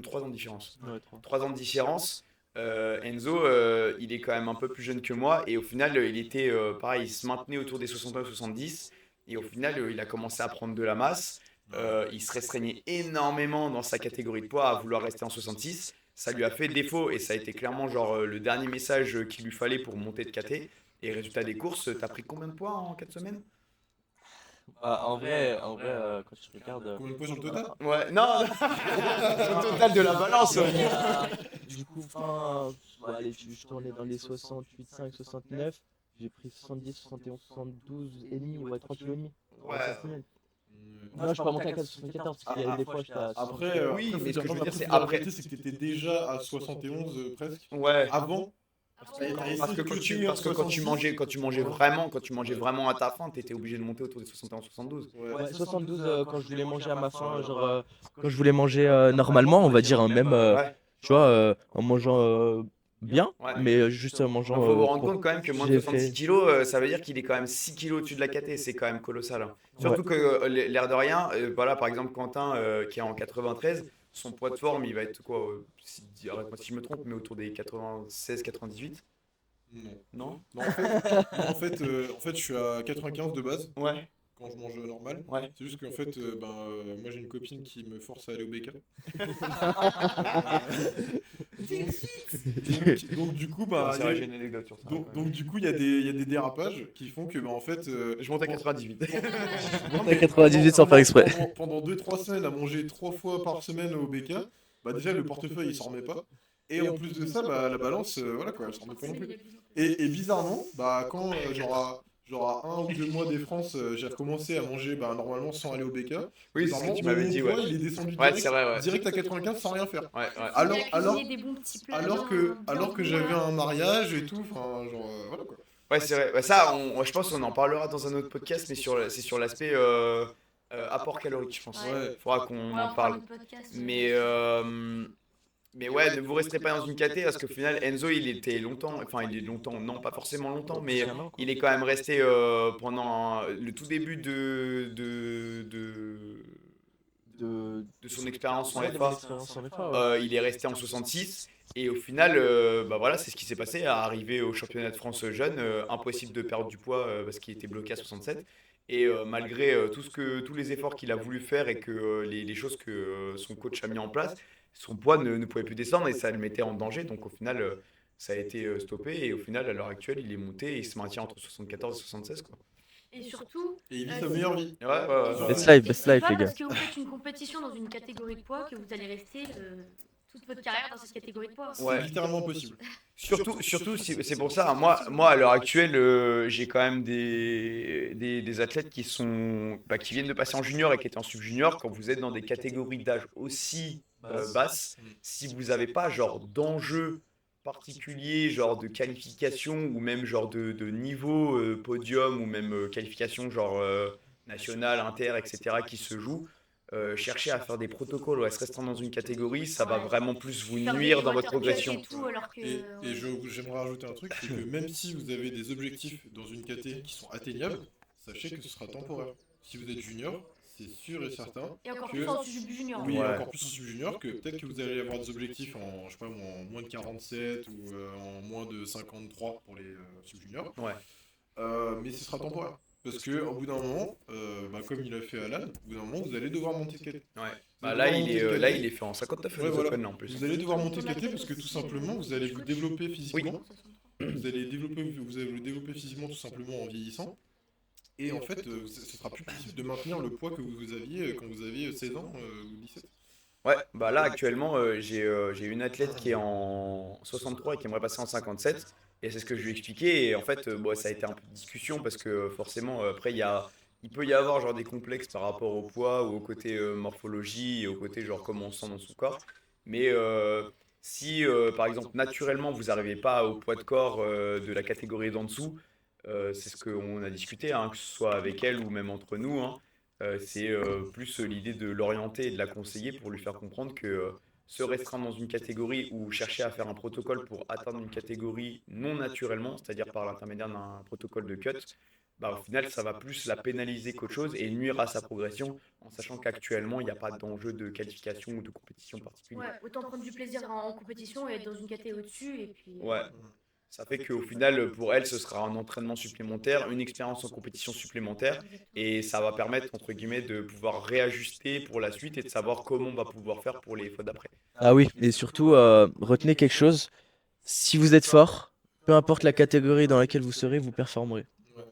3 ans de différence. 3 ans de différence. Enzo, il est quand même un peu plus jeune que moi et au final, il était pareil, il se maintenait autour des 69-70 et au final, il a commencé à prendre de la masse. Il se restreignait énormément dans sa catégorie de poids à vouloir rester en 66. Ça lui a fait défaut et ça a été clairement genre le dernier message qu'il lui fallait pour monter de KT. Et résultat des courses, t'as pris combien de poids en 4 semaines? quand tu regardes. Combien de poids sur le total? Ouais, non, le total de la balance. Du coup, allez, je tournais dans les 68,5, 69. J'ai pris 70, 71, 72 et demi, ouais, 3 kg et demi. Ouais. Cette semaine. Non, je suis pas monté à 74 parce qu'il y a eu des fois, j'étais à Après, Oui, mais ce que je veux dire, c'est la après. vérité, c'est que t'étais déjà à 71 presque. Ouais. Avant. Parce que quand tu mangeais vraiment à ta faim, t'étais obligé de monter autour des 71-72. Ouais, 72 quand je voulais manger à ma faim, genre quand je voulais manger normalement, on va dire, même, Ouais. tu vois, en mangeant bien, Ouais. mais juste en mangeant. Il faut vous rendre compte quand même que moins de j'ai 66 fait- kilos, ça veut dire qu'il est quand même 6 kilos au-dessus de la KT, c'est quand même colossal, hein. Surtout Ouais. que l'air de rien, voilà, par exemple Quentin qui est en 93, son poids de forme il va être quoi, arrête-moi si je me trompe, mais autour des 96-98. Non. Non. En fait, je suis à 95 de base Ouais. quand je mange normal. Ouais. C'est juste qu'en fait, moi j'ai une copine qui me force à aller au BK. Donc du coup, C'est vrai, j'ai une anecdote sur ça. donc du coup, il y a des dérapages qui font que en fait, Je monte à 98. à 98 sans faire exprès. Pendant 2-3 semaines, à manger 3 fois par semaine au BK, déjà le portefeuille il s'en remet pas. Et en plus de ça, la balance, voilà quoi, elle s'en remet pas non plus. Et bizarrement, quand genre à 1 ou 2 mois des France, j'ai recommencé à manger normalement sans aller au BK. Oui, c'est ce que Bizarrement, tu m'avais mon dit, poids, ouais. il est descendu Ouais, c'est vrai, ouais. direct à 95 sans rien faire. Ouais. Alors que j'avais un mariage et tout, enfin genre voilà quoi. Ouais, c'est vrai. Ouais, ça, je pense qu'on en parlera dans un autre podcast, mais c'est sur l'aspect apport calorique, je pense. Ouais. Faudra qu'on en parle. Mais ouais, ne vous resterez pas dans une KT parce qu'au final, Enzo, il était longtemps, enfin, il est longtemps, non, pas forcément longtemps, mais il est quand même resté pendant le tout début de son expérience en FA. Il est resté en 66 et au final, voilà, c'est ce qui s'est passé. Arrivé au championnat de France jeune, impossible de perdre du poids parce qu'il était bloqué à 67. Et malgré tous les efforts qu'il a voulu faire et que les choses que son coach a mis en place, son poids ne pouvait plus descendre et ça le mettait en danger. Donc au final, ça a été stoppé et au final, à l'heure actuelle, il est monté et il se maintient entre 74 et 76, quoi. Et surtout, Et il vit sa meilleure vie. Ouais. Best c'est life, pas les gars. parce que vous faites une compétition dans une catégorie de poids que vous allez rester toute votre carrière dans cette catégorie de poids. Ouais. C'est littéralement possible. Surtout, c'est pour ça, moi à l'heure actuelle, j'ai quand même des athlètes qui viennent de passer en junior et qui étaient en sub-junior. Quand vous êtes dans des catégories d'âge aussi basses, si vous n'avez pas genre d'enjeu particulier, genre de qualification ou même genre de niveau podium ou même qualification genre nationale, inter, etc. qui se joue. Chercher à faire des protocoles ou à se restreindre dans une catégorie, ça va vraiment plus vous nuire dans votre progression. J'aimerais rajouter un truc, c'est que même si vous avez des objectifs dans une KT qui sont atteignables, sachez que ce sera temporaire. Si vous êtes junior, c'est sûr et certain. Et encore plus en sub-junior. Oui, Ouais. encore plus en sub-junior, que peut-être que vous allez avoir des objectifs en, je sais pas, en moins de 47 ou en moins de 53 pour les sub-juniors. Ouais. Mais ce sera temporaire. Parce que au bout d'un moment, comme il a fait Alan, au bout d'un moment, vous allez devoir monter de KT. Ouais. Là, il est fait en 59 Ouais, voilà. Open là, en plus. Vous allez devoir monter de KT parce que tout simplement, vous allez vous développer physiquement. Vous allez vous développer physiquement tout simplement en vieillissant. Et en fait, ce sera plus possible de maintenir le poids que vous aviez quand vous aviez 16 ans ou 17. Ouais, là actuellement, j'ai une athlète qui est en 63 et qui aimerait passer en 57. Et c'est ce que je lui ai expliqué. Et en fait, ça a été un peu de discussion parce que forcément, après, il peut y avoir genre des complexes par rapport au poids ou au côté morphologie et au côté genre comment on se sent dans son corps. Mais si par exemple naturellement vous n'arrivez pas au poids de corps de la catégorie d'en dessous, c'est ce qu'on a discuté, hein, que ce soit avec elle ou même entre nous, hein, c'est plus l'idée de l'orienter et de la conseiller pour lui faire comprendre que se restreindre dans une catégorie ou chercher à faire un protocole pour atteindre une catégorie non naturellement, c'est-à-dire par l'intermédiaire d'un protocole de cut, au final ça va plus la pénaliser qu'autre chose et nuire à sa progression en sachant qu'actuellement il n'y a pas d'enjeu de qualification ou de compétition particulier. Ouais, autant prendre du plaisir en compétition et être dans une catégorie au-dessus et puis. Ouais. Ça fait qu'au final, pour elle, ce sera un entraînement supplémentaire, une expérience en compétition supplémentaire, et ça va permettre, entre guillemets, de pouvoir réajuster pour la suite et de savoir comment on va pouvoir faire pour les fois d'après. Ah oui, et surtout, retenez quelque chose. Si vous êtes fort, peu importe la catégorie dans laquelle vous serez, vous performerez. Ouais,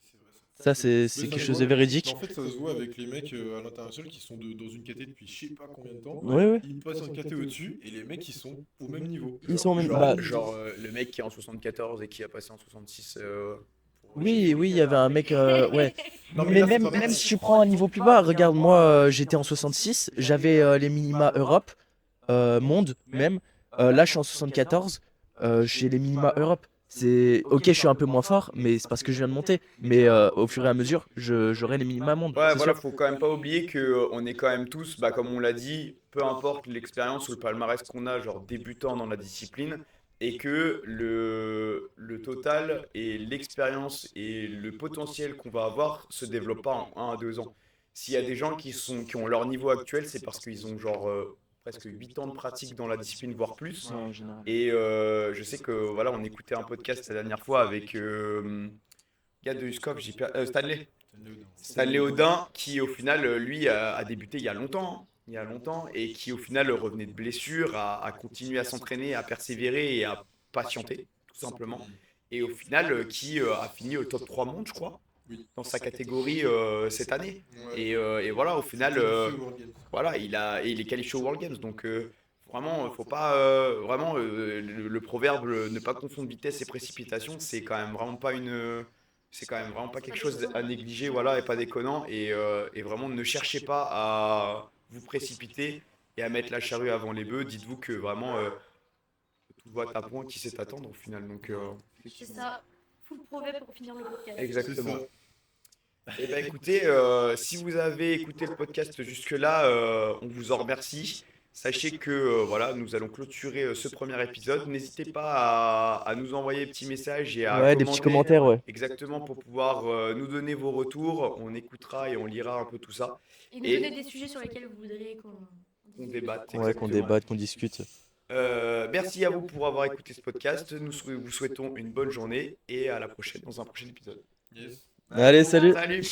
c'est vrai Ça, c'est Mais c'est ça quelque se chose de voit. Mais véridique. en fait, ça se voit avec les mecs à l'international qui sont dans une KT depuis je sais pas combien de temps. Oui, oui. Ils passent en KT au-dessus et les mecs ils sont au même niveau. Ils sont même. Genre, Bah, Le mec qui est en 74 et qui a passé en 66 pour oui, oui, il y avait un mec. Ouais. Non, mais Mais là, c'est même, pas même pareil. si tu prends un niveau plus bas, regarde, moi, j'étais en 66, j'avais les minima Europe, monde même. Là, je suis en 74, j'ai les minima Europe. C'est ok, je suis un peu moins fort, mais c'est parce que je viens de monter. Mais au fur et à mesure, j'aurai les minima monde, Ouais, c'est voilà, sûr. faut quand même pas oublier que on est quand même tous, bah, comme on l'a dit, peu importe l'expérience ou le palmarès qu'on a, genre débutant dans la discipline, et que le total et l'expérience et le potentiel qu'on va avoir se développe pas en 1 à 2 ans. S'il y a des gens qui ont leur niveau actuel, c'est parce qu'ils ont genre presque 8 ans de pratique dans la discipline, voire plus. Ouais, en général. Et je sais que voilà, on écoutait un podcast la dernière fois avec gars de USCOP, Stanley. Stanley Audin, qui au final, lui, a débuté il y a longtemps, hein. Il y a longtemps, et qui au final revenait de blessure, a continué à s'entraîner, à persévérer et à patienter, tout simplement. Et au final, qui a fini au top 3 monde, je crois, Oui. dans sa catégorie cette année. Ouais. Et voilà, au final, Qualifié au World Games. voilà, il est qualifié au World Games. Donc vraiment, faut pas vraiment le proverbe ne pas confondre vitesse et précipitation, c'est quand même vraiment pas une c'est quand même vraiment pas quelque chose à négliger, voilà, et pas déconnant. Et vraiment, ne cherchez pas à vous précipiter et à mettre la charrue avant les bœufs. Dites-vous que vraiment tout va à point qui sait attendre au final. Donc C'est ça. Full proverbe pour finir le podcast. C'est exactement. ça. Eh ben écoutez, si vous avez écouté le podcast jusque-là, on vous en remercie. Sachez que voilà, nous allons clôturer ce premier épisode. N'hésitez pas à nous envoyer des petits messages et à Ouais, des petits commenter commentaires, ouais. exactement pour pouvoir nous donner vos retours. On écoutera et on lira un peu tout ça. Et nous Et donner des sujets sur lesquels vous voudriez qu'on on débatte Ouais, qu'on exactement. débatte, qu'on discute. Merci à vous pour avoir écouté ce podcast. Nous vous souhaitons une bonne journée et à la prochaine dans un prochain épisode. Yes. Allez, salut! Salut!